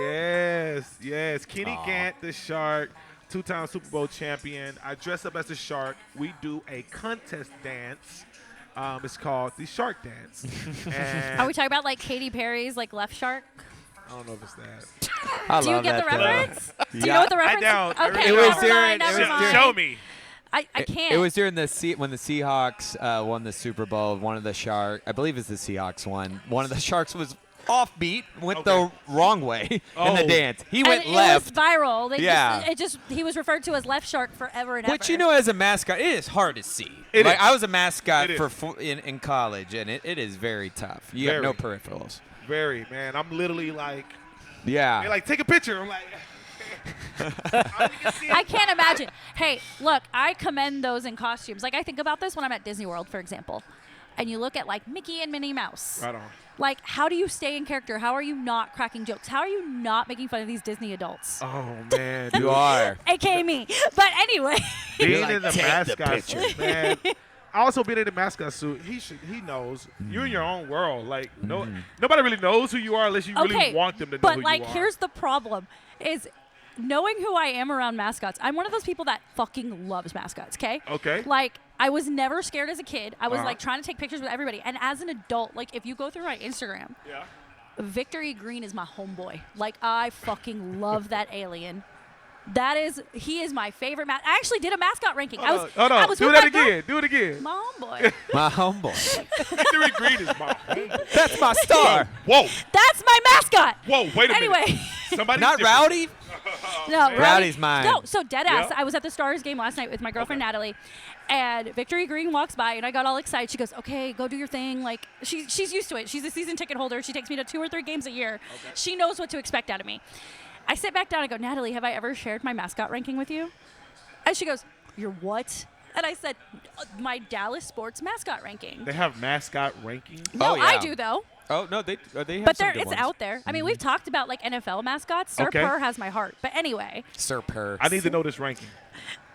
S3: Yes. Kenny Gant the shark, 2-time Super Bowl champion. I dress up as a shark. We do a contest dance. It's called the Shark Dance. And
S2: Are we talking about like Katy Perry's like Left Shark?
S3: I don't know if it's that.
S1: I
S2: Do you
S1: love
S2: get the
S1: that, though.
S2: reference? Do you know what the reference
S3: don't.
S2: is? Okay,
S1: It was
S2: never
S1: during-
S2: mind,
S1: it was
S2: never mind.
S3: Show me.
S2: I can't.
S1: It was during when the Seahawks won the Super Bowl. One of the I believe it's the Seahawks won. One of the Sharks was offbeat, went the wrong way in the
S3: Oh.
S1: dance. He
S2: And
S1: went
S2: it
S1: left.
S2: was viral. They
S1: Yeah.
S2: he was referred to as Left Shark forever and ever.
S1: Which, as a mascot, it is hard to see.
S3: It
S1: like
S3: is.
S1: I was a mascot
S3: It
S1: for in college, and it is very tough. You have
S3: Very.
S1: no peripherals.
S3: Very, man. I'm literally like,
S1: Yeah.
S3: they're like, take a picture. I'm like,
S2: I can't imagine. Hey, look, I commend those in costumes. Like I think about this when I'm at Disney World, for example, and you look at like Mickey and Minnie Mouse.
S3: right on.
S2: Like, how do you stay in character? How are you not cracking jokes? How are you not making fun of these Disney adults?
S3: Oh, man.
S1: you are.
S2: AKA me. But anyway,
S3: Being
S1: like,
S3: in the
S1: "Take the
S3: mascot
S1: picture."
S3: suit, man. Also being in the mascot suit, he knows you're in your own world. Like nobody really knows who you are unless you
S2: okay.
S3: really want them to know
S2: but
S3: who
S2: like,
S3: you are.
S2: here's the problem: is knowing who I am around mascots. I'm one of those people that fucking loves mascots.
S3: Okay.
S2: Like, I was never scared as a kid. I was
S3: Uh-huh.
S2: like trying to take pictures with everybody, and as an adult, like if you go through my Instagram,
S3: Yeah.
S2: Victory Green is my homeboy. Like, I fucking love that alien. He is my favorite I actually did a mascot ranking. I was
S3: Hold
S2: I
S3: on.
S2: was
S3: Do
S2: with
S3: that
S2: my girl-
S3: again. Do it again.
S2: My homeboy.
S1: My homeboy.
S3: Victory Green is my home.
S1: That's my star.
S3: Whoa.
S2: That's my mascot.
S3: Whoa. Wait a
S2: Anyway.
S3: minute. Somebody's
S1: Not
S3: different.
S1: Rowdy.
S2: No,
S1: Rowdy's mine.
S2: No, so dead ass.
S3: Yeah.
S2: I was at the Stars game last night with my girlfriend Natalie, and Victory Green walks by, and I got all excited. She goes, "Okay, go do your thing." Like she's used to it. She's a season ticket holder. She takes me to 2 or 3 games a year. Okay. She knows what to expect out of me. I sit back down and go, "Natalie, have I ever shared my mascot ranking with you?" And she goes, "Your what?" And I said, "My Dallas sports mascot ranking."
S3: They have mascot ranking.
S2: No,
S1: Oh, yeah.
S2: I do though.
S1: Oh no, they have
S2: But
S1: some good
S2: it's
S1: ones.
S2: out there. I mean, we've talked about like NFL mascots. Sir
S3: Okay.
S2: Purr has my heart. But anyway.
S1: Sir Purr.
S3: I need to know this ranking.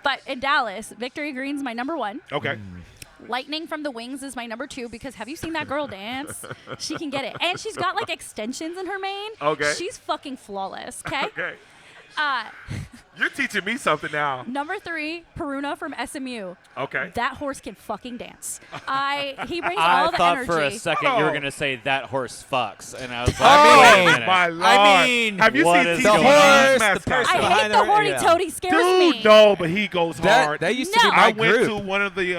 S2: But in Dallas, Victory Green's my number 1.
S3: Okay.
S2: Lightning from the Wings is my number 2 because have you seen that girl dance? She can get it. And she's got like extensions in her mane.
S3: Okay.
S2: She's fucking flawless, okay?
S3: Okay. You're teaching me something now.
S2: Number 3, Peruna from SMU.
S3: Okay.
S2: That horse can fucking dance. He brings
S4: I
S2: all the
S4: thought
S2: energy.
S4: for a second you were
S3: Oh.
S4: going to say that horse fucks, and I was like,
S1: I
S4: wait a
S1: mean,
S4: minute.
S3: My Lord.
S1: I mean,
S3: have you
S4: what
S3: seen
S4: is
S3: TJ
S1: the
S4: going
S3: Watt's
S1: horse, the
S3: mascot?
S1: person
S2: I hate
S1: behind
S2: the
S1: the-
S2: horny
S1: yeah.
S2: toad. He scares
S3: Dude,
S2: me.
S3: no, but he goes hard.
S1: That used to be
S2: No.
S1: my
S3: I went
S1: group.
S3: to one of the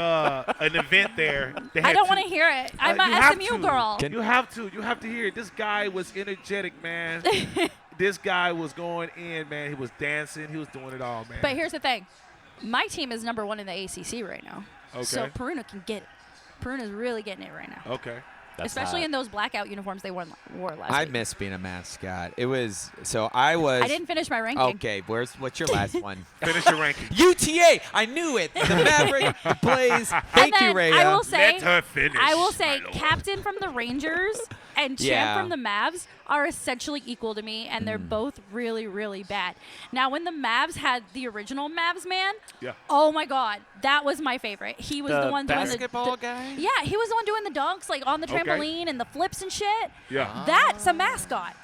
S3: an event there. They
S2: I
S3: had
S2: don't
S3: two-
S2: want to hear it. I'm
S3: you
S2: a
S3: have
S2: SMU
S3: to.
S2: girl.
S3: You have to. You have to hear it. This guy was energetic, man. This guy was going in, man. He was dancing. He was doing it all, man.
S2: But here's the thing. My team is number 1 in the ACC right now.
S3: Okay.
S2: So Peruna can get it. Peruna's really getting it right now.
S3: Okay.
S4: That's
S2: Especially
S4: hot.
S2: in those blackout uniforms they wore last
S1: I
S2: week.
S1: miss being a mascot. It was so I was.
S2: I didn't finish my ranking.
S1: Okay, what's your last one?
S3: Finish your ranking.
S1: UTA. I knew it. The Maverick, the Blaze. Thank you,
S2: And then
S1: Rayya.
S2: I will say,
S3: Let her finish.
S2: I will say,
S3: my lord.
S2: captain from the Rangers and champ
S1: Yeah.
S2: from the Mavs are essentially equal to me, and they're both really, really bad. Now, when the Mavs had the original Mavs man,
S3: Yeah.
S2: oh my God, that was my favorite. He was the
S4: The
S2: one doing
S1: basketball
S2: the
S1: guy?
S2: Yeah, he was the one doing the dunks, like on the
S3: Okay.
S2: trampoline and the flips and shit.
S3: Yeah.
S2: That's a mascot.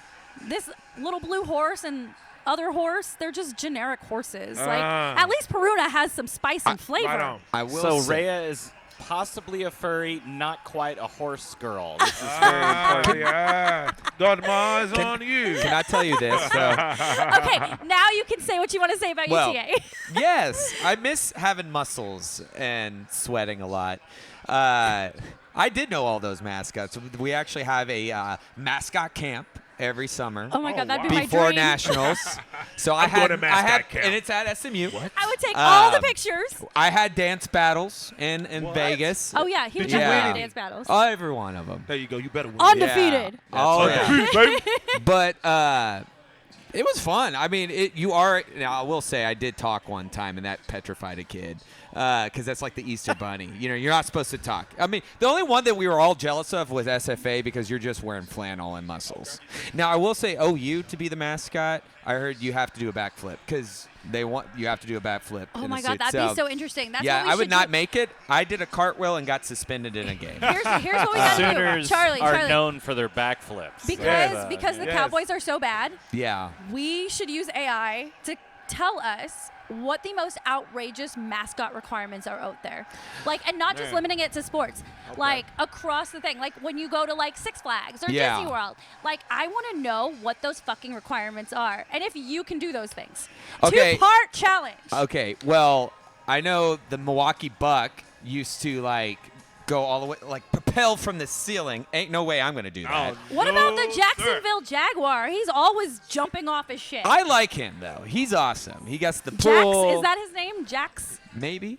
S2: This little blue horse and other horse, they're just generic horses. Like,
S3: Ah.
S2: at least Peruna has some spice and flavor.
S3: Right on.
S1: I will
S4: So
S1: say,
S4: Rayya is possibly a furry, not quite a horse girl. This is very important.
S3: Yeah. Dogma is on you.
S1: Can I tell you this? So,
S2: Okay, now you can say what you want to say about
S1: Well,
S2: UTA.
S1: yes, I miss having muscles and sweating a lot. I did know all those mascots. We actually have a mascot camp every summer
S2: Oh my
S3: Oh,
S2: God, that'd
S3: wow.
S2: be my
S1: before
S2: dream.
S1: nationals. So I
S3: I'm going
S1: had,
S3: to
S1: I
S3: mascot
S1: had,
S3: camp.
S1: and it's at SMU.
S2: I would take all the
S1: Um,
S2: pictures.
S1: I had dance battles in
S3: What?
S1: Vegas.
S2: Oh yeah, he would
S3: Did you
S2: definitely
S3: win?
S2: dance battles.
S1: Oh, every one of them.
S3: There you go. You better win.
S2: Undefeated.
S1: Yeah. Oh,
S3: Undefeated,
S1: yeah.
S3: baby.
S1: But it was fun. I mean, now I will say I did talk one time, and that petrified a kid because that's like the Easter Bunny. You know, you're not supposed to talk. I mean, the only one that we were all jealous of was SFA because you're just wearing flannel and muscles. Now I will say OU to be the mascot. I heard you have to do a backflip because you have to do a backflip.
S2: Oh
S1: in
S2: my
S1: the
S2: God,
S1: suit.
S2: that'd be so interesting. That's
S1: yeah,
S2: what we
S1: I would
S2: should
S1: not
S2: do.
S1: make it. I did a cartwheel and got suspended in a game.
S2: Here's what we gotta do,
S4: Sooners
S2: Charlie.
S4: are
S2: Charlie.
S4: known for their backflips.
S2: Because the
S3: Yes.
S2: Cowboys are so bad,
S1: Yeah.
S2: we should use AI to tell us what the most outrageous mascot requirements are out there. Like, and not just
S3: Man.
S2: limiting it to sports. Like, across the thing. Like, when you go to, like, Six Flags or
S1: Yeah.
S2: Disney World. Like, I want to know what those fucking requirements are. And if you can do those things.
S1: Okay.
S2: Two-part challenge.
S1: Okay, well, I know the Milwaukee Buck used to like go all the way, like propel from the ceiling. Ain't no way I'm gonna do that.
S2: What
S3: no,
S2: about the
S3: sir.
S2: Jacksonville Jaguar? He's always jumping off his shit.
S1: I like him though. He's awesome. He gets the
S2: Jax,
S1: pool.
S2: is that his name? Jax?
S1: maybe?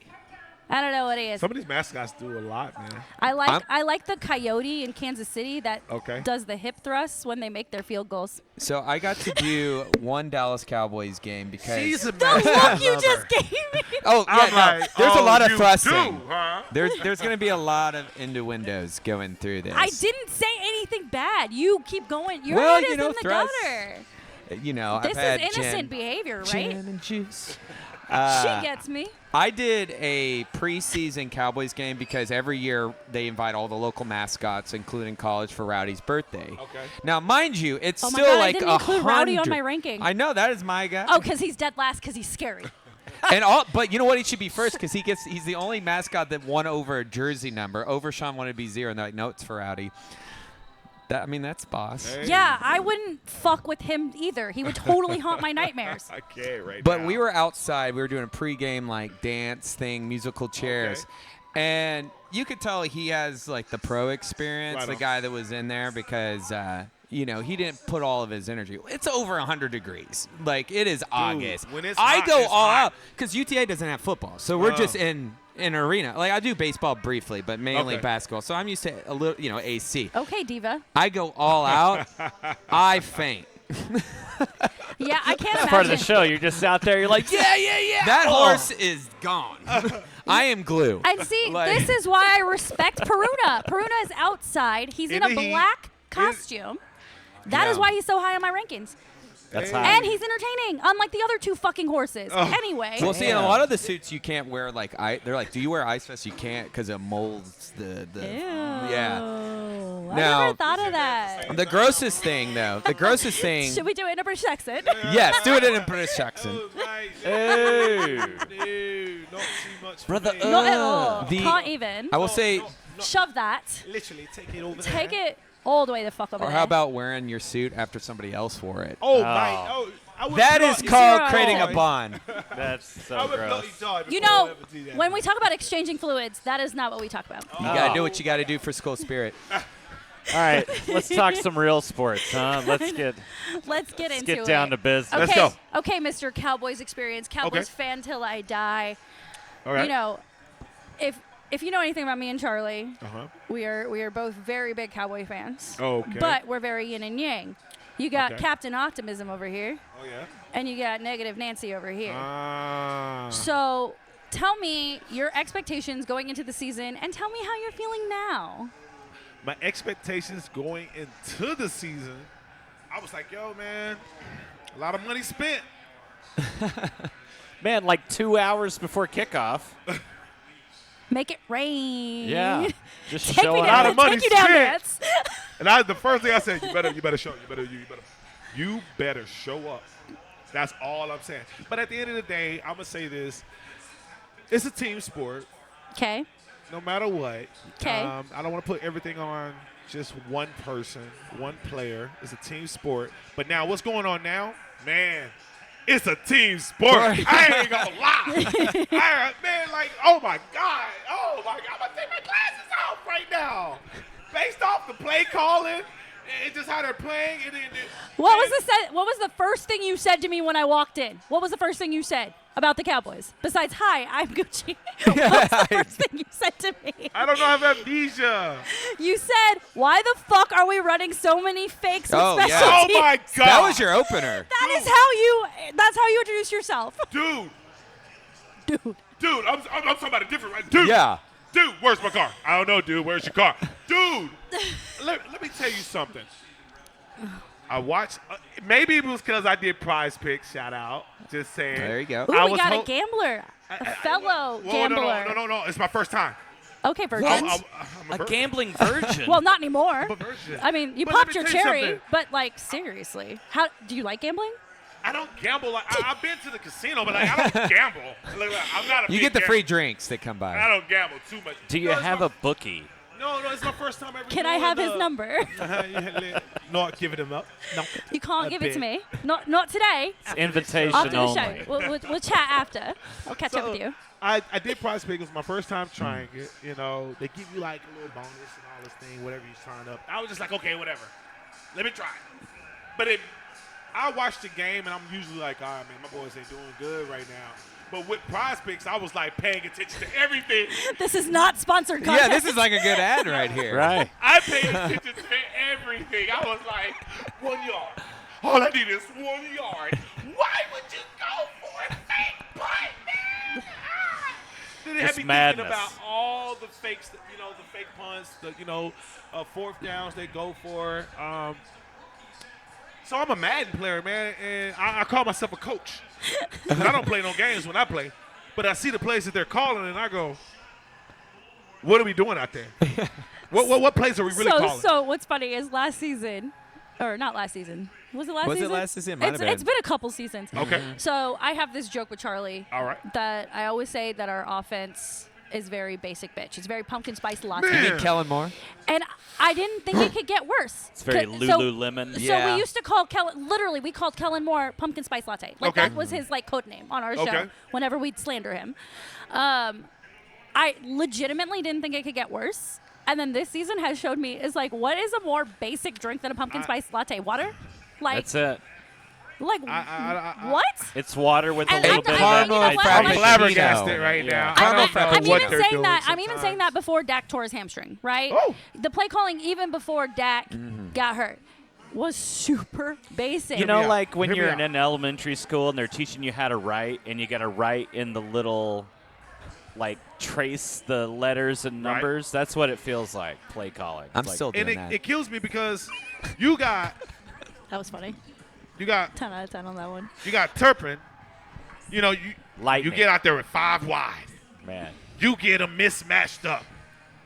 S2: I don't know what he is.
S3: Some of these mascots do a lot, man.
S2: I
S1: I'm-
S2: like the coyote in Kansas City that
S3: Okay.
S2: does the hip thrusts when they make their field goals.
S1: So I got to do one Dallas Cowboys game because
S3: She's a
S2: The
S3: mascot
S2: look you
S3: lover.
S2: just gave me.
S1: oh yeah,
S3: I'm
S1: no,
S3: like,
S1: there's a
S3: oh,
S1: lot of
S3: you
S1: thrusting.
S3: do, huh?
S1: There's gonna be a lot of innuendos going through this.
S2: I didn't say anything bad. You keep going. Your
S1: Well,
S2: head
S1: you
S2: is
S1: know,
S2: in the
S1: thrusts.
S2: gutter.
S1: You know,
S2: This
S1: I've had
S2: is innocent
S1: gin,
S2: behavior, right?
S1: gin and juice.
S2: She gets me.
S1: I did a preseason Cowboys game because every year they invite all the local mascots, including college, for Rowdy's birthday.
S3: Okay.
S1: Now, mind you, it's
S2: Oh my
S1: still
S2: God, I
S1: like
S2: didn't include Rowdy on
S1: 100.
S2: my ranking.
S1: I know that is my guy.
S2: Oh, because he's dead last because he's scary.
S1: But you know what? He should be first because he's the only mascot that won over a jersey number. Overshawn wanted to be 0, and they're like, no, it's for Rowdy. That's boss.
S3: Hey.
S2: Yeah, I wouldn't fuck with him either. He would totally haunt my nightmares.
S3: I can't right
S1: But
S3: now.
S1: we were outside. We were doing a pregame like dance thing, musical chairs. And you could tell he has like the pro experience,
S3: Right
S1: the
S3: on.
S1: guy that was in there because he didn't put all of his energy. It's over 100 degrees. Like it is August.
S3: when it's
S1: I
S3: hot,
S1: go
S3: it's
S1: all
S3: hot.
S1: out because UTA doesn't have football. So we're just in an arena. Like I do baseball briefly, but mainly
S3: Okay.
S1: basketball. So I'm used to a little, AC.
S2: Okay, diva.
S1: I go all out. I faint.
S2: Yeah, I can't
S4: That's part of the
S2: imagine.
S4: show. You're just out there. You're like, yeah.
S1: That horse is gone. I am glue.
S2: And see,
S1: Like-
S2: this is why I respect Peruna. Peruna is outside. He's in a
S3: In the heat.
S2: black costume. That is
S1: Yeah.
S2: why he's so high on my rankings.
S4: That's
S3: Hey.
S4: hot.
S2: And he's entertaining, unlike the other 2 fucking horses. Anyway.
S1: Well, see, in a
S4: Yeah.
S1: lot of the suits, you can't wear like they're like, do you wear ice vest? You can't because it molds the.
S2: Ew.
S1: Yeah.
S2: I
S1: Now-
S2: never thought of that.
S1: The grossest thing, though. The grossest thing.
S2: Should we do it in a British accent?
S1: Yes, do it in a British accent.
S3: Oh, nice.
S4: Hey.
S3: Dude, not too much for
S4: Brother,
S3: me.
S2: Not at all.
S1: The-
S2: Can't even.
S1: I will say,
S3: No,
S2: Shove that.
S3: literally, take it over there.
S2: Take it all the way the fuck over
S1: or
S2: there.
S1: how about wearing your suit after somebody else wore it?
S3: Oh,
S4: Oh.
S3: my. Oh, I would
S1: That
S3: bloody
S1: is called
S2: Zero.
S1: creating a bond.
S4: That's so
S3: I would
S4: gross.
S3: bloody die
S2: You
S3: before I
S2: know,
S3: ever do that.
S2: when we talk about exchanging fluids, that is not what we talk about.
S1: You gotta do what you gotta do for school spirit.
S4: All right, let's talk some real sports, huh? Let's get
S2: Let's into
S4: get down
S2: it.
S4: to business.
S3: Let's
S2: Okay,
S3: go.
S2: okay, Mr. Cowboys Experience, Cowboys fan till I die.
S3: All right.
S2: You know, if you know anything about me and Charlie,
S3: Uh-huh.
S2: we are both very big Cowboy fans.
S3: Okay.
S2: But we're very yin and yang. You got
S3: Okay.
S2: Captain Optimism over here,
S3: Oh, yeah?
S2: and you got Negative Nancy over here.
S3: Ah.
S2: So tell me your expectations going into the season, and tell me how you're feeling now.
S3: My expectations going into the season, I was like, yo, man, a lot of money spent.
S4: Man, like 2 hours before kickoff.
S2: Make it rain.
S4: Yeah, just
S2: Take me
S4: showing
S3: lot
S2: down.
S3: of
S4: up.
S3: money
S2: Take you down,
S3: spent.
S2: Nance.
S3: And the first thing I said, you better show. You better show up. That's all I'm saying. But at the end of the day, I'm gonna say this: it's a team sport,
S2: Okay.
S3: no matter what.
S2: 'Kay.
S3: I don't want to put everything on just one person, one player. It's a team sport. But now, what's going on now, man? It's a team sport. I ain't gonna lie. Man, like, oh my God. I'm gonna take my glasses off right now. Based off the play calling and just how they're playing.
S2: What was the first thing you said to me when I walked in? What was the first thing you said about the Cowboys? Besides, hi, I'm Gucci. What was the first thing you said to me?
S3: I don't know. I have amnesia.
S2: You said, why the fuck are we running so many fakes with
S1: Oh,
S2: special
S1: yeah.
S3: Oh
S2: teams?
S3: my God.
S1: That was your opener.
S2: That's how you introduce yourself.
S3: Dude.
S2: Dude.
S3: I'm talking about a different, right? Dude.
S1: Yeah.
S3: Dude, where's my car? I don't know, dude. Where's your car? Dude, let me tell you something. I watched, maybe it was because I did Prize Picks, shout out. Just saying.
S1: There you go.
S2: Ooh,
S3: I
S2: we
S3: was
S2: got
S3: ho-
S2: a gambler. A fellow
S3: Whoa,
S2: gambler.
S3: No. It's my first time.
S2: Okay, virgins.
S3: I'm
S4: A
S3: virgin.
S4: gambling virgin.
S2: Well, not anymore.
S3: I'm a virgin.
S2: I mean, you
S3: But let
S2: popped
S3: me
S2: your
S3: tell you
S2: cherry,
S3: something.
S2: but like seriously, how do you like gambling?
S3: I don't gamble. I've been to the casino, but I don't gamble. Like, I'm not a
S1: You
S3: big
S1: get the
S3: gambler.
S1: free drinks that come
S3: I
S1: by.
S3: don't gamble too much.
S4: Do you
S3: No, it's
S4: have
S3: my-
S4: a bookie?
S3: No, it's my first time ever.
S2: Can I
S3: doing
S2: have his
S3: the-
S2: number?
S3: Not giving him up. No.
S2: You can't
S3: A
S2: give it to
S3: bit.
S2: me. Not today.
S4: It's invitation
S2: After the
S4: only.
S2: show, we'll chat after. I'll catch up
S3: So,
S2: with you.
S3: I did Prize Pick. It was my first time trying it. You know, they give you like a little bonus and all this thing, whatever you sign up. I was just like, okay, whatever. Let me try it. But I watched the game, and I'm usually like, all right, man, my boys ain't doing good right now. But with Prize Picks, I was like paying attention to everything.
S2: This is not sponsored
S1: Yeah,
S2: content.
S1: this is like a good ad right here.
S4: Right.
S3: I paid attention to everything. I was like, 1 yard. All I need is 1 yard. Why would you go for a fake punt, man? Then it had
S4: It's
S3: me
S4: madness.
S3: thinking about all the fakes, the fake punts, the fourth downs they go for. So I'm a Madden player, man, and I call myself a coach. 'Cause I don't play no games when I play, but I see the plays that they're calling, and I go, "What are we doing out there? What plays are we really calling?"
S2: So what's funny is last season, or not last season. Was it last
S1: Was it
S2: season?
S1: last season? It might have
S2: It's
S1: been.
S2: been a couple seasons.
S3: Okay.
S2: So I have this joke with Charlie.
S3: All right.
S2: That I always say that our offense is very basic bitch. It's very pumpkin spice latte.
S3: Man.
S1: You mean Kellen Moore?
S2: And I didn't think it could get worse.
S4: It's very
S2: 'Cause-
S4: Lululemon.
S2: So
S1: Yeah.
S2: we used to call Kellen, literally, we called Kellen Moore pumpkin spice latte. Like
S3: Okay.
S2: that was his like code name on our show
S3: Okay.
S2: whenever we'd slander him. I legitimately didn't think it could get worse. And then this season has showed me is like, what is a more basic drink than a pumpkin spice latte? Water? Like,
S4: That's it.
S2: like
S3: I-
S2: what?
S4: It's water with a
S2: And
S4: little
S2: I'm-
S4: bit
S2: I'm-
S4: of
S2: you know what?
S3: I'm
S2: Like-
S3: flabbergasted right
S4: Yeah.
S3: now.
S2: I'm,
S3: I don't
S2: I'm
S3: know what
S2: even
S3: they're
S2: saying
S3: doing
S2: that. I'm even saying
S3: sometimes.
S2: that before Dak tore his hamstring, right?
S3: Oh.
S2: The play calling even before Dak got hurt was super basic.
S4: You know,
S3: out.
S4: like when
S3: Hear me
S4: you're
S3: out.
S4: in elementary school and they're teaching you how to write, and you got to write in the little, like, trace the letters and
S3: Right.
S4: numbers. That's what it feels like, play calling.
S1: I'm
S4: Like,
S1: still doing
S3: And
S1: that.
S3: it kills me because you got
S2: that was funny.
S3: got
S2: 10 out of 10 on that one.
S3: you got Turpin. You know, you
S4: Lightning.
S3: get out there with 5 wide.
S4: Man.
S3: You get them mismatched up.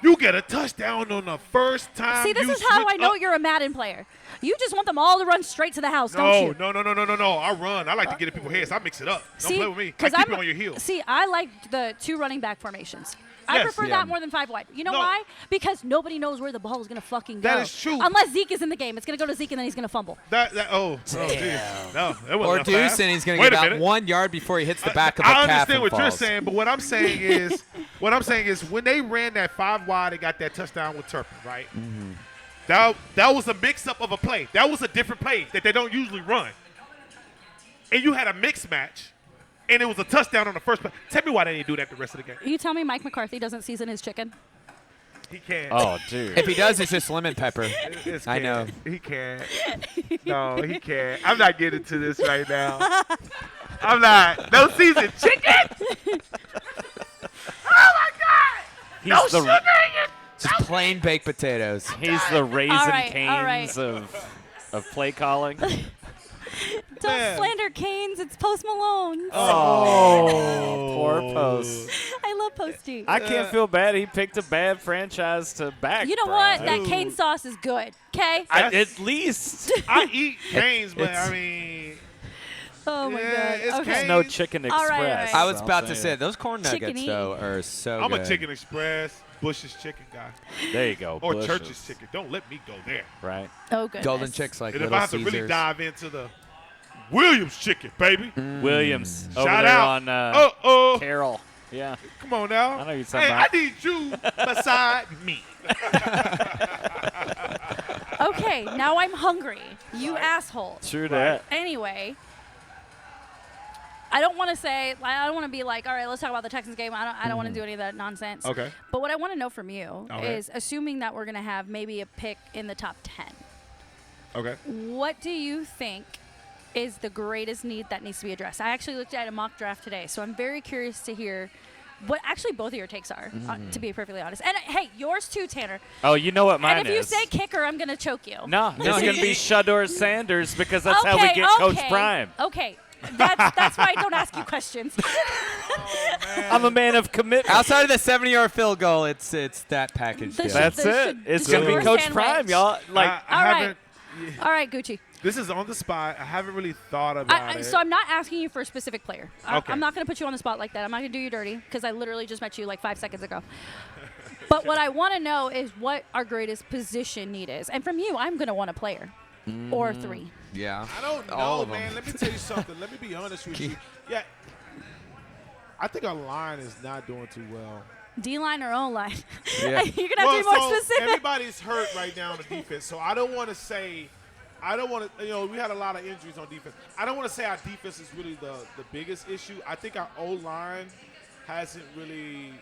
S3: You get a touchdown on the first time.
S2: See, this
S3: you
S2: is how I
S3: switch
S2: know
S3: up.
S2: you're a Madden player. You just want them all to run straight to the house, don't
S3: No,
S2: you?
S3: no. I run. I like to get in people's heads. I mix it up. Don't
S2: See,
S3: play with me. I
S2: 'cause
S3: keep
S2: I'm-
S3: it on your heels.
S2: See, I like the 2 running back formations. I
S3: Yes.
S2: prefer
S1: Yeah.
S2: that more than 5 wide. You know
S3: No.
S2: why? Because nobody knows where the ball is going to fucking go.
S3: That is true.
S2: Unless Zeke is in the game. It's going to go to Zeke and then he's going to fumble.
S3: Oh, geez. No, that wasn't
S1: Or
S3: enough
S1: Deuce,
S3: fast.
S1: and he's going to
S3: Wait
S1: get
S3: a
S1: about
S3: minute.
S1: 1 yard before he hits the back of the
S3: I
S1: calf
S3: understand
S1: and
S3: what you're
S1: falls.
S3: saying, but what I'm saying is when they ran that 5 wide and got that touchdown with Turpin, right?
S1: Mm-hmm.
S3: That was a mix-up of a play. That was a different play that they don't usually run. And you had a mix match, and it was a touchdown on the first play. Tell me why they didn't do that the rest of the game.
S2: You tell me Mike McCarthy doesn't season his chicken?
S3: He can't.
S4: Oh, dude.
S1: If he does, it's just lemon pepper.
S3: It's
S1: I know.
S3: He can't. No, he can't. I'm not getting to this right now. I'm not. No seasoned chicken? Oh, my God.
S4: He's
S3: No
S4: the
S3: sugar in it.
S1: Just plain baked potatoes.
S4: he's the Raisin
S2: All right.
S4: Canes of play calling.
S2: Don't
S3: Man.
S2: slander Canes. It's Post Malone.
S4: Oh, poor Post.
S2: I love Posty.
S4: I can't feel bad. He picked a bad franchise to back.
S2: You know
S4: bro.
S2: what? That
S3: Dude.
S2: cane sauce is good. Okay.
S4: At least.
S3: I eat canes, but
S1: It's-
S3: I mean,
S2: Oh my
S3: Yeah,
S2: god.
S3: it's
S2: Okay.
S3: Cane's.
S4: No Chicken
S2: All
S4: Express.
S2: right, all right.
S1: I was
S4: I'll
S1: about to
S4: say
S1: say,
S4: it.
S1: those corn nuggets,
S2: Chicken-y.
S1: though, are so
S3: I'm
S1: good.
S3: a Chicken Express, Bush's chicken guy,
S4: There you go.
S3: or
S4: Bush's,
S3: Church's chicken. Don't let me go there.
S4: Right.
S2: Oh goodness.
S1: Golden chicks like
S3: And if
S1: Little
S3: I have to
S1: Caesars.
S3: really dive into the Williams chicken, baby.
S4: Williams over
S3: Shout
S4: there
S3: out.
S4: on Carroll. Yeah.
S3: Come on now.
S4: I know you're talking
S3: Hey,
S4: about.
S3: I need you beside me.
S2: Okay, now I'm hungry. You asshole.
S4: True that.
S2: Anyway, I don't want to say. I don't want to be like, all right, let's talk about the Texans game. I don't want to do any of that nonsense.
S3: Okay.
S2: But what I want to know from you
S3: Okay.
S2: is, assuming that we're gonna have maybe a pick in the top 10,
S3: Okay.
S2: what do you think is the greatest need that needs to be addressed? I actually looked at a mock draft today, so I'm very curious to hear what actually both of your takes are, to be perfectly honest. And hey, yours too, Tanner.
S4: Oh, you know what mine
S2: And if you
S4: is.
S2: say kicker, I'm gonna choke you.
S4: No,
S1: No,
S4: it's going to be
S1: he-
S4: Shador Sanders because that's how we get Coach Prime.
S2: Okay. That's why I don't ask you questions.
S4: I'm a man of commitment.
S1: Outside of the 70-yard field goal, it's that package
S2: The
S1: deal.
S2: sh-
S4: That's
S2: the
S4: it.
S2: sh-
S4: It's
S2: the
S4: going to be
S2: Shador
S4: Coach
S2: sandwich.
S4: Prime, y'all. Like,
S3: I
S2: All right.
S3: haven't.
S2: All right, Gucci.
S3: This is on the spot. I haven't really thought about it.
S2: So I'm not asking you for a specific player.
S3: Okay.
S2: I'm not going to put you on the spot like that. I'm not going to do you dirty because I literally just met you like 5 seconds ago. But what I want to know is what our greatest position need is. And from you, I'm going to want a player or 3.
S1: Yeah.
S3: I don't
S1: All
S3: know,
S1: of 'em.
S3: man. Let me tell you something. Let me be honest with you. Yeah. I think our line is not doing too well.
S2: D-line or O-line?
S1: Yeah.
S2: You're going to have to be more specific.
S3: everybody's hurt right now on the defense, so I don't want to say. I don't want to. We had a lot of injuries on defense. I don't want to say our defense is really the biggest issue. I think our O-line hasn't really,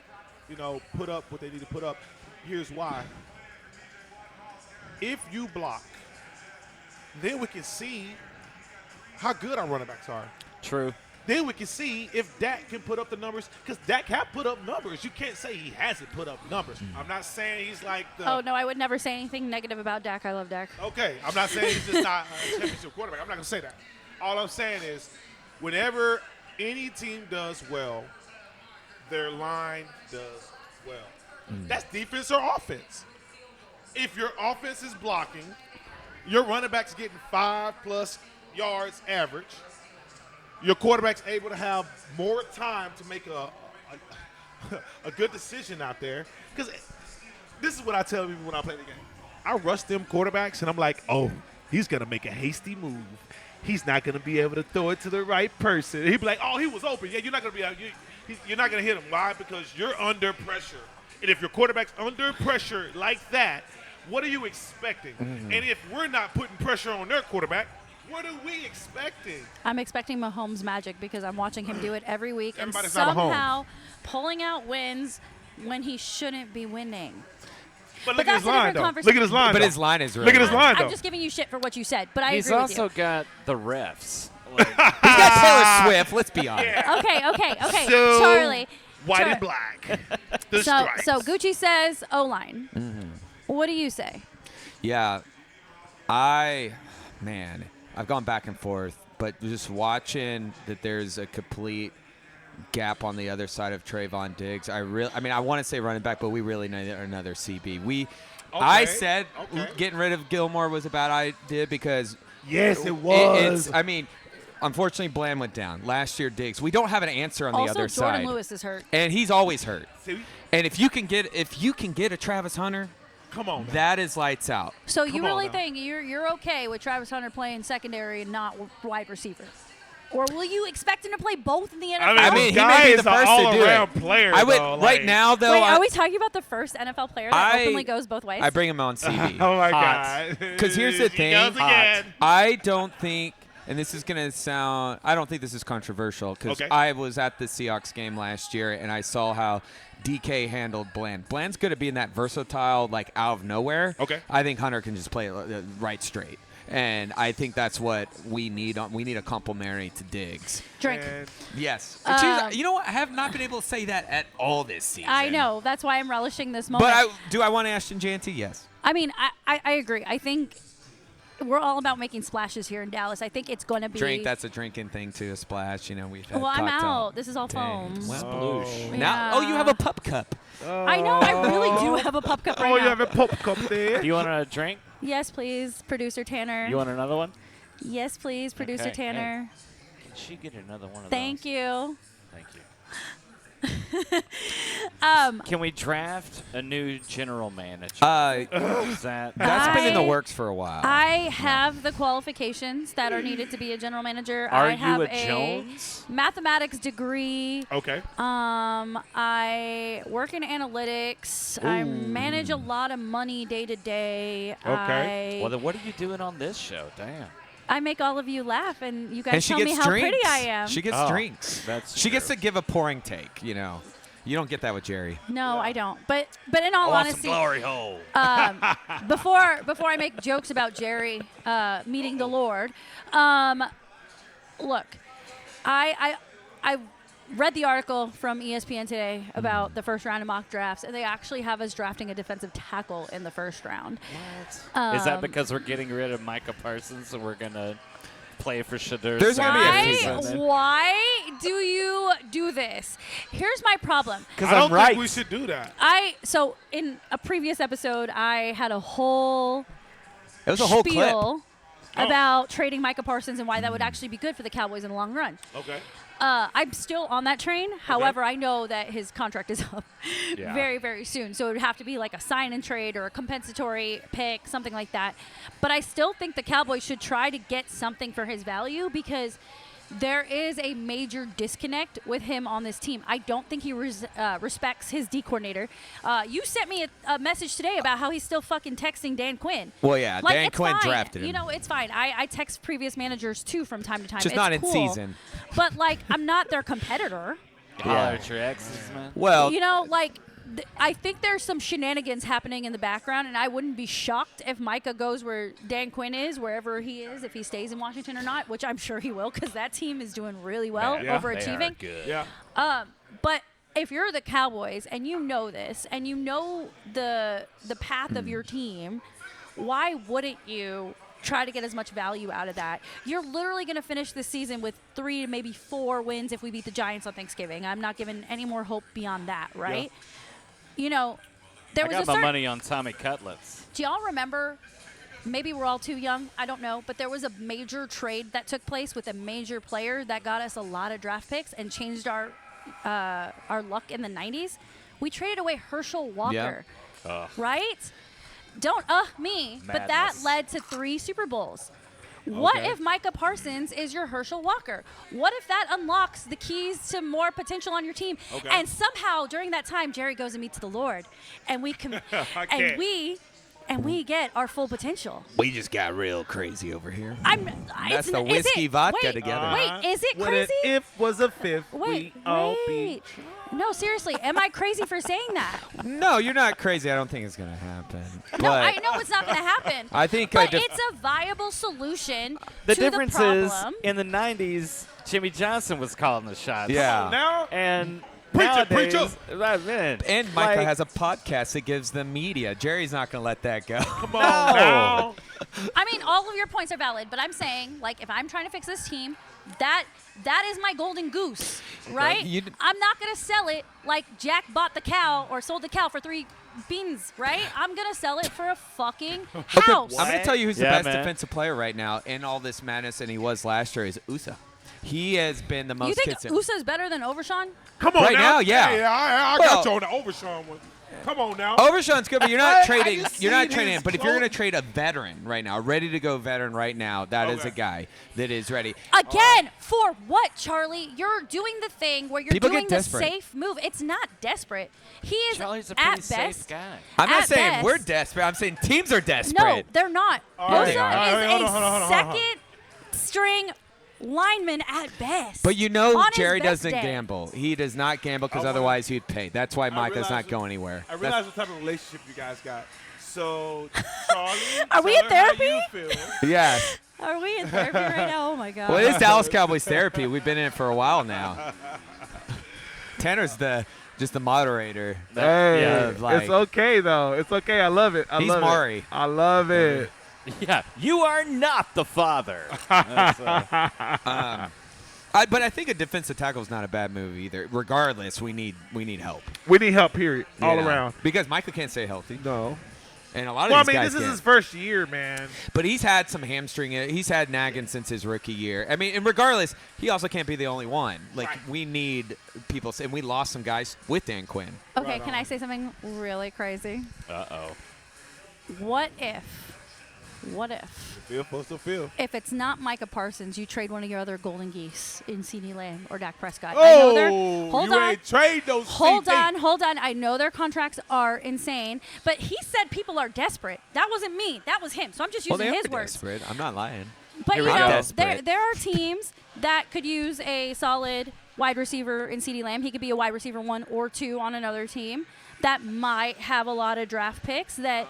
S3: put up what they need to put up. Here's why. If you block, then we can see how good our running backs are.
S4: true.
S3: Then we can see if Dak can put up the numbers, because Dak have put up numbers. You can't say he hasn't put up numbers. I'm not saying he's like the.
S2: Oh, no, I would never say anything negative about Dak. I love Dak.
S3: Okay, I'm not saying he's just not a championship quarterback. I'm not going to say that. All I'm saying is whenever any team does well, their line does well. That's defense or offense. If your offense is blocking, your running back's getting 5+ yards average, your quarterback's able to have more time to make a good decision out there. Because this is what I tell people when I play the game. I rush them quarterbacks, and I'm like, oh, he's going to make a hasty move. He's not going to be able to throw it to the right person. He'd be like, oh, he was open. Yeah, you're not going to be you're not going to hit him. Why? Because you're under pressure. And if your quarterback's under pressure like that, what are you expecting? And if we're not putting pressure on their quarterback, what are we expecting?
S2: I'm expecting Mahomes magic because I'm watching him do it every week and
S3: Everybody's not Mahomes.
S2: somehow pulling out wins when he shouldn't be winning.
S3: But look
S2: But
S3: at his
S2: that's a
S3: line,
S2: different
S3: though.
S2: conversation.
S3: Look at his line,
S1: But
S3: though.
S1: his line is really
S3: Look at his
S1: good.
S3: line,
S2: I'm
S3: though.
S2: just giving you shit for what you said, but I
S4: He's
S2: agree
S4: also
S2: with
S4: got the refs. Like,
S1: He's got Taylor Swift, let's be honest.
S3: Yeah.
S2: you. Okay.
S3: So,
S2: Charlie.
S3: White
S2: Char-
S3: and black. The
S2: So
S3: stripes.
S2: Gucci says O-line. What do you say?
S1: Yeah. Man, I've gone back and forth, but just watching that there's a complete gap on the other side of Trayvon Diggs. I want to say running back, but we really need another CB. I said getting rid of Gilmore was a bad idea because
S3: yes, it was.
S1: Unfortunately, Bland went down. Last year, Diggs. We don't have an answer on the other
S2: Also, Jordan
S1: side.
S2: Lewis is hurt.
S1: And he's always hurt.
S3: See?
S1: And if you can get a Travis Hunter,
S3: come on, man.
S1: that is lights out.
S2: So you really think you're okay with Travis Hunter playing secondary and not wide receiver? Or will you expect him to play both in the NFL?
S1: He may be the first to do it.
S3: Player,
S1: I would
S3: though,
S1: right now though.
S2: Wait, are we talking about the first NFL player that openly goes both ways?
S1: I bring him on CB.
S3: Oh my God!
S1: Because here's the thing. I don't think. And this is going to sound – I don't think this is controversial because I was at the Seahawks game last year and I saw how DK handled Bland. Bland's good at being that versatile, like, out of nowhere.
S3: Okay.
S1: I think Hunter can just play it right straight. And I think that's what we need. We need a complementary to Diggs.
S2: Drink.
S1: Yes. You know what? I have not been able to say that at all this season.
S2: I know. That's why I'm relishing this moment.
S1: But do I want Ashton Janty? Yes.
S2: I mean, I agree. I think – we're all about making splashes here in Dallas. I think it's going to be
S1: drink. That's a drinking thing too. A splash. We've had.
S2: Well, I'm
S1: cocktail.
S2: out. This is all foam.
S1: Well,
S2: Yeah.
S1: now, you have a pup cup.
S2: I know. I really do have a pup cup right now.
S3: Oh, you have a pup cup there.
S4: Do you want a drink?
S2: Yes, please, producer Tanner.
S4: You want another one?
S2: Yes, please, producer
S4: Okay.
S2: Tanner.
S4: Hey, can she get another one of
S2: Thank
S4: those?
S2: you.
S4: Thank you.
S2: Um,
S4: Can we draft a new general manager?
S1: That's been in the works for a while.
S2: I have the qualifications that are needed to be a general manager.
S4: Are
S2: I have
S4: you a Jones?
S2: Mathematics degree.
S3: Okay.
S2: I work in analytics. I manage a lot of money day to day.
S3: Okay.
S4: Well, then what are you doing on this show? Damn.
S2: I make all of you laugh, and you guys
S1: and she
S2: tell
S1: gets
S2: me how
S1: drinks.
S2: pretty I am.
S1: She gets drinks.
S4: That's
S1: she gets
S4: true.
S1: to give a pouring take. You don't get that with Jerry.
S2: No, I don't. But in all honesty,
S4: glory hole.
S2: before I make jokes about Jerry meeting the Lord, look, I read the article from ESPN today about the first round of mock drafts, and they actually have us drafting a defensive tackle in the first round.
S4: What? Is that because we're getting rid of Micah Parsons and we're going to play for Shadur's?
S1: There's gonna be a few.
S2: Why do you do this? Here's my problem.
S3: I don't think we should do that.
S2: So in a previous episode, I had a whole
S1: It was a whole
S2: spiel
S1: clip
S2: about trading Micah Parsons and why that would actually be good for the Cowboys in the long run.
S3: Okay.
S2: I'm still on that train. However, I know that his contract is up very, very soon. So it would have to be like a sign and trade or a compensatory pick, something like that. But I still think the Cowboys should try to get something for his value because there is a major disconnect with him on this team. I don't think he respects his D coordinator. You sent me a message today about how he's still fucking texting Dan Quinn.
S1: Well, yeah,
S2: like,
S1: Dan
S2: it's
S1: Quinn
S2: fine.
S1: drafted him.
S2: It's fine. I text previous managers too from time to time.
S1: Just
S2: it's
S1: not
S2: cool.
S1: in season.
S2: But I'm not their competitor.
S4: Holler at your exes, man.
S1: Well,
S2: I think there's some shenanigans happening in the background, and I wouldn't be shocked if Micah goes where Dan Quinn is, wherever he is, if he stays in Washington or not, which I'm sure he will because that team is doing really well, overachieving.
S4: They are good.
S3: Yeah.
S2: But if you're the Cowboys and you know this, and you know the path of your team, why wouldn't you try to get as much value out of that? You're literally going to finish this season with 3 to maybe 4 wins if we beat the Giants on Thanksgiving. I'm not giving any more hope beyond that, right?
S3: Yeah.
S2: There
S4: I
S2: was
S4: got
S2: a
S4: my
S2: certain,
S4: money on Tommy Cutlets.
S2: do y'all remember, maybe we're all too young, I don't know, but there was a major trade that took place with a major player that got us a lot of draft picks and changed our luck in the 90s. We traded away Herschel Walker, right? Don't me, but that
S4: Madness.
S2: led to 3 Super Bowls. What if Micah Parsons is your Herschel Walker? What if that unlocks the keys to more potential on your team?
S3: Okay.
S2: And somehow during that time, Jerry goes and meets the Lord, and we can, and we get our full potential.
S1: we just got real crazy over here. That's the
S2: is
S1: whiskey
S2: it-
S1: vodka
S2: wait,
S1: together.
S2: Wait, is it
S3: When
S2: crazy?
S3: an if was a fifth,
S2: Wait,
S3: we all be.
S2: No, seriously, am I crazy for saying that?
S1: No, you're not crazy. I don't think it's gonna happen.
S2: No, I know it's not going to happen.
S1: I think
S2: but it's a viable solution
S4: The
S2: to
S4: difference
S2: the
S4: is,
S2: problem.
S4: in the 90s, Jimmy Johnson was calling the shots.
S1: Yeah.
S3: Now,
S4: And
S3: Preach
S4: nowadays, man,
S1: And Micah
S4: like,
S1: has a podcast that gives them media. Jerry's not going to let that go.
S3: Come on now.
S2: I mean, all of your points are valid, but I'm saying, like, if I'm trying to fix this team, that is my golden goose, right? I'm not going to sell it like Jack bought the cow or sold the cow for 3 beans, right? I'm going to sell it for a fucking house.
S1: I'm going to tell you who's the
S4: Yeah,
S1: best
S4: man.
S1: defensive player right now in all this madness, and he was last year, is Usa. He has been the most
S2: You think
S1: consistent.
S2: Usa's better than Overshawn?
S3: Come on
S1: Right now, yeah.
S3: Hey, I got you on the Overshawn one. Come on now.
S1: Overshawn's good, but you're not
S3: I
S1: trading.
S3: just
S1: You're not
S3: seen
S1: trading
S3: his
S1: him. But if you're going to
S3: clothes.
S1: trade a veteran right now, ready to go veteran right now, that is
S3: Okay.
S1: a guy that is ready.
S2: Again, for what, Charlie? You're doing the thing where you're
S1: People get
S2: doing the
S1: desperate.
S2: safe move. It's not desperate. He is
S4: Charlie's a
S2: at
S4: pretty
S2: best.
S4: safe guy.
S1: I'm not
S2: At
S1: saying
S2: best-
S1: we're desperate. I'm saying teams are desperate.
S2: No, they're not.
S3: All
S1: right.
S2: Usa
S1: They are.
S2: is
S3: Hold on,
S2: a
S3: hold on.
S2: second string lineman at best.
S1: But you know
S2: On his
S1: Jerry
S2: best
S1: doesn't
S2: day.
S1: gamble. He does not gamble because
S3: I wanna-
S1: otherwise he'd pay. That's why Micah's
S3: realize
S1: not
S3: it-
S1: going anywhere.
S3: I realize what type of relationship you guys got. So, Charlie,
S2: Are we
S3: tell
S2: in
S3: her how
S2: therapy?
S3: you feel.
S1: Yeah.
S2: Are we in therapy right now? Oh my god.
S1: Well, it is Dallas Cowboys therapy. We've been in it for a while now. Tanner's just the moderator.
S5: Hey,
S1: Yeah, like-
S5: it's okay though. It's okay. I love it. I
S1: He's
S5: love
S1: Maury.
S5: it. I love it.
S4: Yeah, you are not the father. That's,
S1: But I think a defensive tackle is not a bad move either. Regardless, we need help.
S5: We need help. Period. All
S1: You know?
S5: around.
S1: Because Micah can't stay healthy,
S5: No.
S1: and a lot of
S5: Well, I
S1: these
S5: mean,
S1: guys
S5: this is
S1: can't.
S5: his first year, man.
S1: But he's had some hamstring. He's had nagging since his rookie year. I mean, and regardless, he also can't be the only one. Like, we need people. And we lost some guys with Dan Quinn.
S2: Okay, can I say something really crazy?
S4: uh-oh.
S2: What if
S3: Feel supposed to feel.
S2: if it's not Micah Parsons, you trade one of your other golden geese in CeeDee Lamb or Dak Prescott? I know they're hold
S3: you
S2: on.
S3: ain't trade those
S2: Hold
S3: CD.
S2: on. I know their contracts are insane, but he said people are desperate. That wasn't me. That was him. So I'm just
S1: Well,
S2: using
S1: they
S2: his
S1: are
S2: words.
S1: desperate. I'm not lying.
S2: But
S4: Here
S2: you
S4: we
S2: know,
S4: go.
S1: Desperate.
S2: there are teams that could use a solid wide receiver in CeeDee Lamb. He could be a wide receiver 1 or 2 on another team that might have a lot of draft picks that,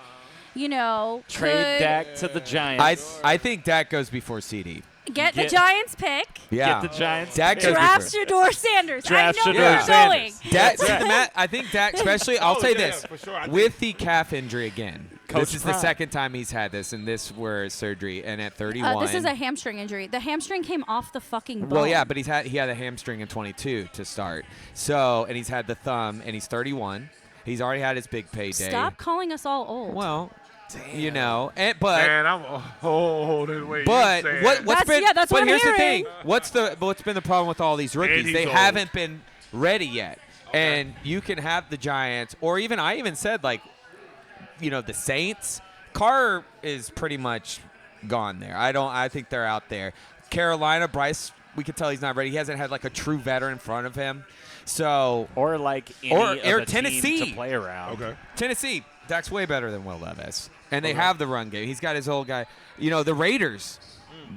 S2: you know,
S4: Trade
S2: could
S4: Dak to the Giants.
S1: I think Dak goes before CD.
S2: get the
S4: Get-
S2: Giants pick.
S1: Yeah.
S4: Get the Giants.
S1: Dak goes
S2: Draft
S1: before.
S2: Shador Sanders.
S4: Draft
S2: I know
S4: Shador
S2: where you're
S4: Sanders.
S2: going.
S1: Dak, see, I think Dak, especially, I'll
S3: Oh,
S1: say
S3: yeah,
S1: this,
S3: for sure. I think-
S1: with the calf injury again.
S4: Coach
S1: this is the
S4: Prime.
S1: second time he's had this, and this were surgery. And at 31,
S2: This is a hamstring injury. The hamstring came off the fucking bone.
S1: well, yeah, but he had a hamstring in 22 to start. So, and he's had the thumb, and he's 31. He's already had his big payday.
S2: Stop calling us all old.
S1: Well, you know, but
S5: Man, I'm old in the way
S1: but
S5: you saying.
S1: what's
S2: That's-
S1: been?
S2: yeah, that's
S1: but
S2: what I'm
S1: here's the
S2: hearing.
S1: thing. What's been the problem with all these rookies?
S5: he's
S1: They
S5: old.
S1: haven't been ready yet. And you can have the Giants, or even I even said like, you know, the Saints. Carr is pretty much gone there. I think they're out there. Carolina, Bryce, we can tell he's not ready. He hasn't had like a true veteran in front of him. So
S4: Or like any
S1: Or
S4: of the
S1: Tennessee.
S4: team to play around.
S3: Okay.
S1: Tennessee, Dak's way better than Will Levis. And they have the run game. He's got his old guy. You know, the Raiders,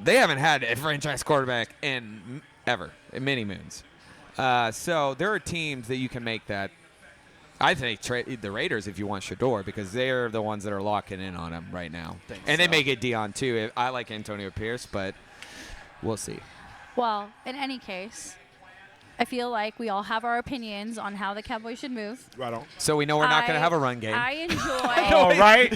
S1: they haven't had a franchise quarterback in many moons. So there are teams that you can make that. I think trade the Raiders if you want Shador because they're the ones that are locking in on him right now. And they may get Dion too. I like Antonio Pierce, but we'll see.
S2: Well, in any case, I feel like we all have our opinions on how the Cowboys should move.
S3: Right on.
S1: So we know we're not going to have a run game.
S2: I enjoy.
S5: All right.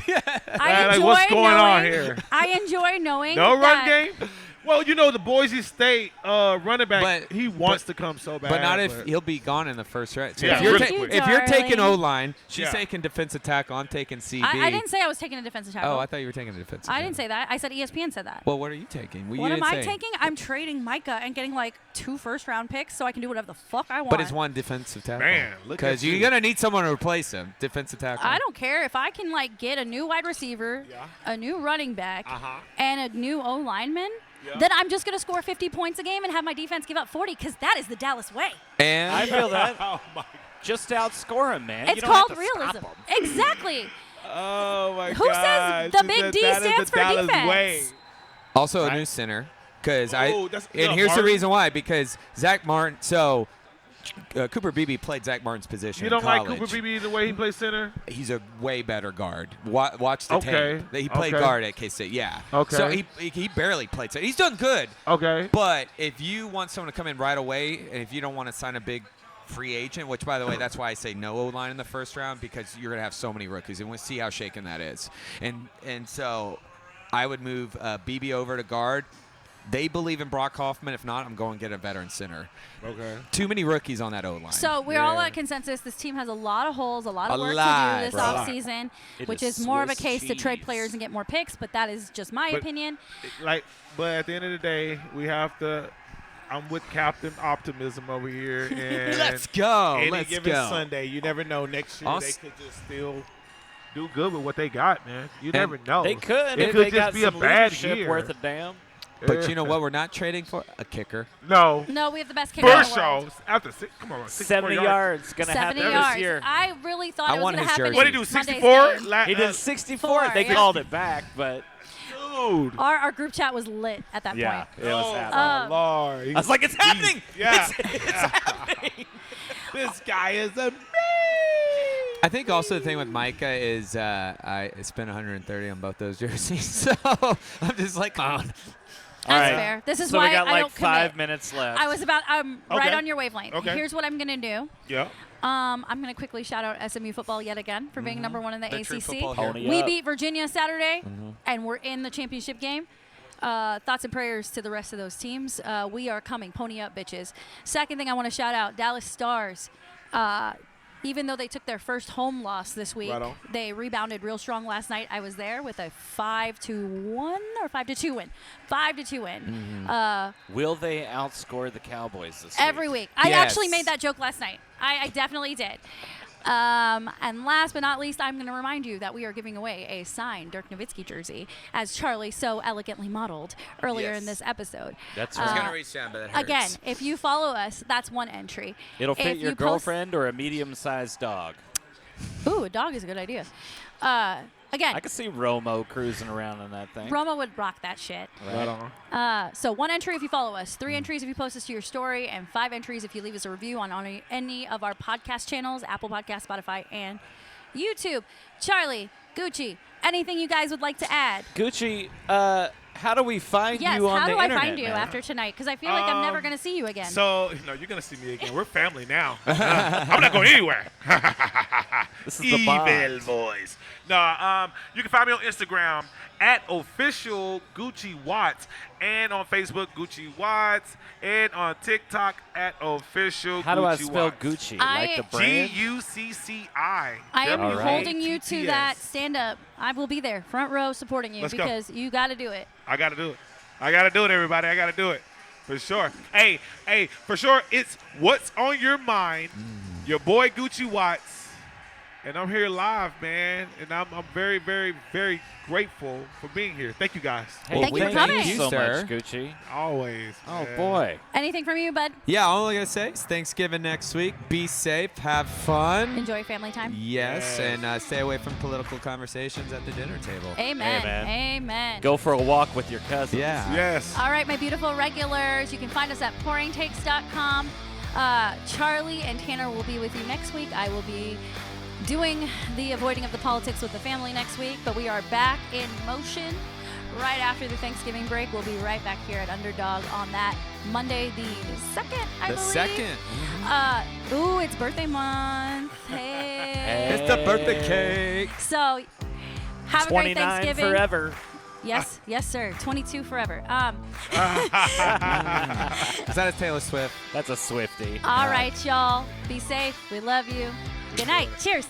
S2: I
S5: Like,
S2: enjoy
S5: what's going on
S2: knowing-
S5: here?
S2: I enjoy knowing.
S5: No run
S2: that-
S5: game? Well, you know, the Boise State running back,
S1: But-
S5: he wants to come so bad.
S1: But not if he'll be gone in the first round. So
S5: Yeah,
S1: if you're,
S5: really
S1: ta-
S5: quick.
S1: if you're taking
S2: Darling.
S1: O-line, she's
S5: Yeah.
S1: taking defensive tackle. I'm taking CD.
S2: I didn't say I was taking a defensive tackle.
S1: Oh, I thought you were taking a defensive.
S2: I didn't say that. I said ESPN said that.
S1: Well, what are you taking? Well, you
S2: What am
S1: didn't
S2: I
S1: say.
S2: taking? I'm trading Micah and getting like 2 first-round picks so I can do whatever the fuck I want.
S1: But it's one defensive tackle.
S5: Man, look at
S1: Because you're
S5: you.
S1: gonna need someone to replace him. Defensive tackle.
S2: I don't care if I can like get a new wide receiver, a new running back, and a new O lineman. Then I'm just gonna score 50 points a game and have my defense give up 40 because that is the Dallas way.
S1: And
S4: I feel that.
S3: Oh my.
S4: Just outscore him, man.
S2: It's
S4: you don't have
S2: called
S4: to stop
S2: realism.
S4: him.
S2: Exactly.
S3: Oh my
S2: Who says
S3: God.
S2: the big D
S3: That is
S2: stands
S3: the
S2: for
S3: Dallas
S2: defense?
S3: way.
S1: also a
S4: Right.
S1: new center. Because
S3: Oh, that's-
S1: and
S3: yeah,
S1: here's the
S3: Martin.
S1: reason why. Because Zach Martin. So Cooper Beebe played Zach Martin's position.
S5: You don't
S1: in
S5: like
S1: college.
S5: Cooper Beebe the way he plays center?
S1: He's a way better guard. Watch the
S5: Okay.
S1: tape. He played
S5: Okay.
S1: guard at K-State. Yeah.
S5: Okay.
S1: So he barely played center. He's done good.
S5: Okay.
S1: But if you want someone to come in right away, and if you don't want to sign a big free agent, which, by the way, that's why I say no O-line in the first round, because you're going to have so many rookies, and we'll see how shaken that is. And so I would move BB over to guard. They believe in Brock Hoffman. If not, I'm going to get a veteran center.
S3: Okay.
S1: Too many rookies on that O-line.
S2: So we're all at consensus. This team has a lot of holes, a lot of
S1: A
S2: work
S1: lot,
S2: to do this
S1: bro.
S2: offseason,
S4: It
S2: which
S4: is
S2: is more of a
S4: Swiss
S2: case to trade
S4: cheese.
S2: players and get more picks, but that is just my
S5: But-
S2: opinion.
S5: But at the end of the day, we have to. I'm with Captain Optimism over here. And
S1: Let's go.
S3: Any
S1: Let's
S3: given
S1: go.
S3: Sunday, you never know. Next year,
S1: I'll
S3: they
S1: s-
S3: could just still.
S5: do good with what they got, man. You never know.
S4: They could.
S5: It
S4: if
S5: could
S4: they
S5: just
S4: got
S5: be a
S4: some
S5: bad
S4: leadership
S5: year.
S4: worth a damn.
S1: But you know what we're not trading for? A kicker.
S5: No.
S2: No, we have the best kicker in
S5: First
S2: the world.
S5: show after six. Come on,
S4: 70 yards. Going to
S2: 70
S4: happen
S2: yards.
S4: this year.
S2: I really thought
S1: I
S2: it was
S1: want
S2: going to
S1: his
S2: happen.
S1: jersey.
S5: What did he do?
S2: Monday's
S5: 64?
S2: game.
S4: He did 64. They
S2: yeah.
S4: called it back, but
S5: Dude.
S2: Our group chat was lit at that
S4: yeah,
S2: point.
S4: it was
S3: Oh,
S4: happening.
S3: my Lord.
S4: I was like, it's happening.
S3: Yeah.
S4: It's happening.
S3: This guy is amazing.
S1: I think also the thing with Micah is I spent 130 on both those jerseys, so I'm just like, come on.
S4: All
S2: That's
S4: right.
S2: fair. This is
S4: so
S2: why
S4: we got
S2: I
S4: like
S2: don't
S4: 5
S2: commit.
S4: minutes left.
S2: I'm right
S3: Okay.
S2: on your wavelength.
S3: Okay.
S2: Here's what I'm going to do.
S3: Yeah.
S2: I'm going to quickly shout out SMU football yet again for being number one in the
S1: They're true
S2: ACC.
S1: football here.
S4: Pony
S2: We
S4: up.
S2: beat Virginia Saturday, and we're in the championship game. Thoughts and prayers to the rest of those teams. We are coming. Pony up, bitches. Second thing I want to shout out, Dallas Stars. Even though they took their first home loss this week,
S3: Right on.
S2: they rebounded real strong last night. I was there with a 5-1 or 5-2 win. 5-2 win.
S4: Will they outscore the Cowboys this
S2: Every
S4: week?
S2: week. I
S1: Yes.
S2: actually made that joke last night. I definitely did. And last but not least, I'm going to remind you that we are giving away a signed Dirk Nowitzki jersey, as Charlie so elegantly modeled earlier
S1: Yes.
S2: in this episode.
S4: That's
S1: I was
S4: right.
S1: gonna reach down, but it hurts.
S2: Again, if you follow us, that's one entry.
S4: It'll fit
S2: If
S4: your
S2: you post-
S4: girlfriend or a medium-sized dog.
S2: Ooh, a dog is a good idea. Again,
S4: I could see Romo cruising around in that thing.
S2: Roma would rock that shit.
S3: Right on.
S2: So one entry if you follow us, 3 entries if you post us to your story, and 5 entries if you leave us a review on any of our podcast channels, Apple Podcast, Spotify, and YouTube. Charlie, Gucci, anything you guys would like to add?
S4: Gucci, how do we find
S2: Yes,
S4: you on
S2: how
S4: the
S2: do I
S4: internet,
S2: find you
S4: man?
S2: after tonight? Because I feel like I'm never going to see you again.
S3: So, you're going to see me again. We're family now. I'm not going anywhere.
S4: This is the bond.
S3: Evil voice. No, you can find me on Instagram at official Gucci Watts, and on Facebook Gucci Watts, and on TikTok at official
S4: How do
S3: Gucci
S4: I spell
S3: Watts.
S4: Gucci?
S2: I-
S4: Like the brand?
S3: Gucci.
S2: I am
S4: All right.
S2: holding you to that
S3: WATTS.
S2: stand-up. I will be there, front row, supporting you
S3: Let's go.
S2: because you got to do it.
S3: I got to do it. I got to do it, everybody. I got to do it. For sure. Hey, for sure, it's What's on Your Mind. Your boy Gucci Watts. And I'm here live, man. And I'm very, very, very grateful for being here. Thank you, guys.
S4: Hey,
S2: Thank you for
S4: thank
S2: coming.
S4: you so
S1: Sir.
S4: much, Gucci.
S3: Always.
S4: Oh,
S3: man.
S4: boy.
S2: Anything from you, bud?
S1: Yeah, all I'm gonna say is Thanksgiving next week. Be safe, have fun.
S2: Enjoy family time.
S1: Yes,
S3: Yes.
S1: and stay away from political conversations at the dinner table.
S2: Amen.
S4: Amen.
S2: Amen.
S4: Go for a walk with your cousins.
S1: Yeah.
S3: Yes.
S2: All right, my beautiful regulars, you can find us at pouringtakes.com. Charlie and Tanner will be with you next week. I will be doing the avoiding of the politics with the family next week, but we are back in motion right after the Thanksgiving break. We'll be right back here at Underdog on that Monday, the 2nd, I
S1: The
S2: believe.
S1: second.
S2: Ooh, it's birthday month. Hey.
S1: It's the birthday cake.
S2: So, have a great
S4: 29
S2: Thanksgiving.
S4: forever.
S2: Yes, yes, sir. 22 forever.
S1: Is that a Taylor Swift?
S4: That's a Swiftie.
S2: All right, y'all. Be safe. We love you. Good night. Cheers.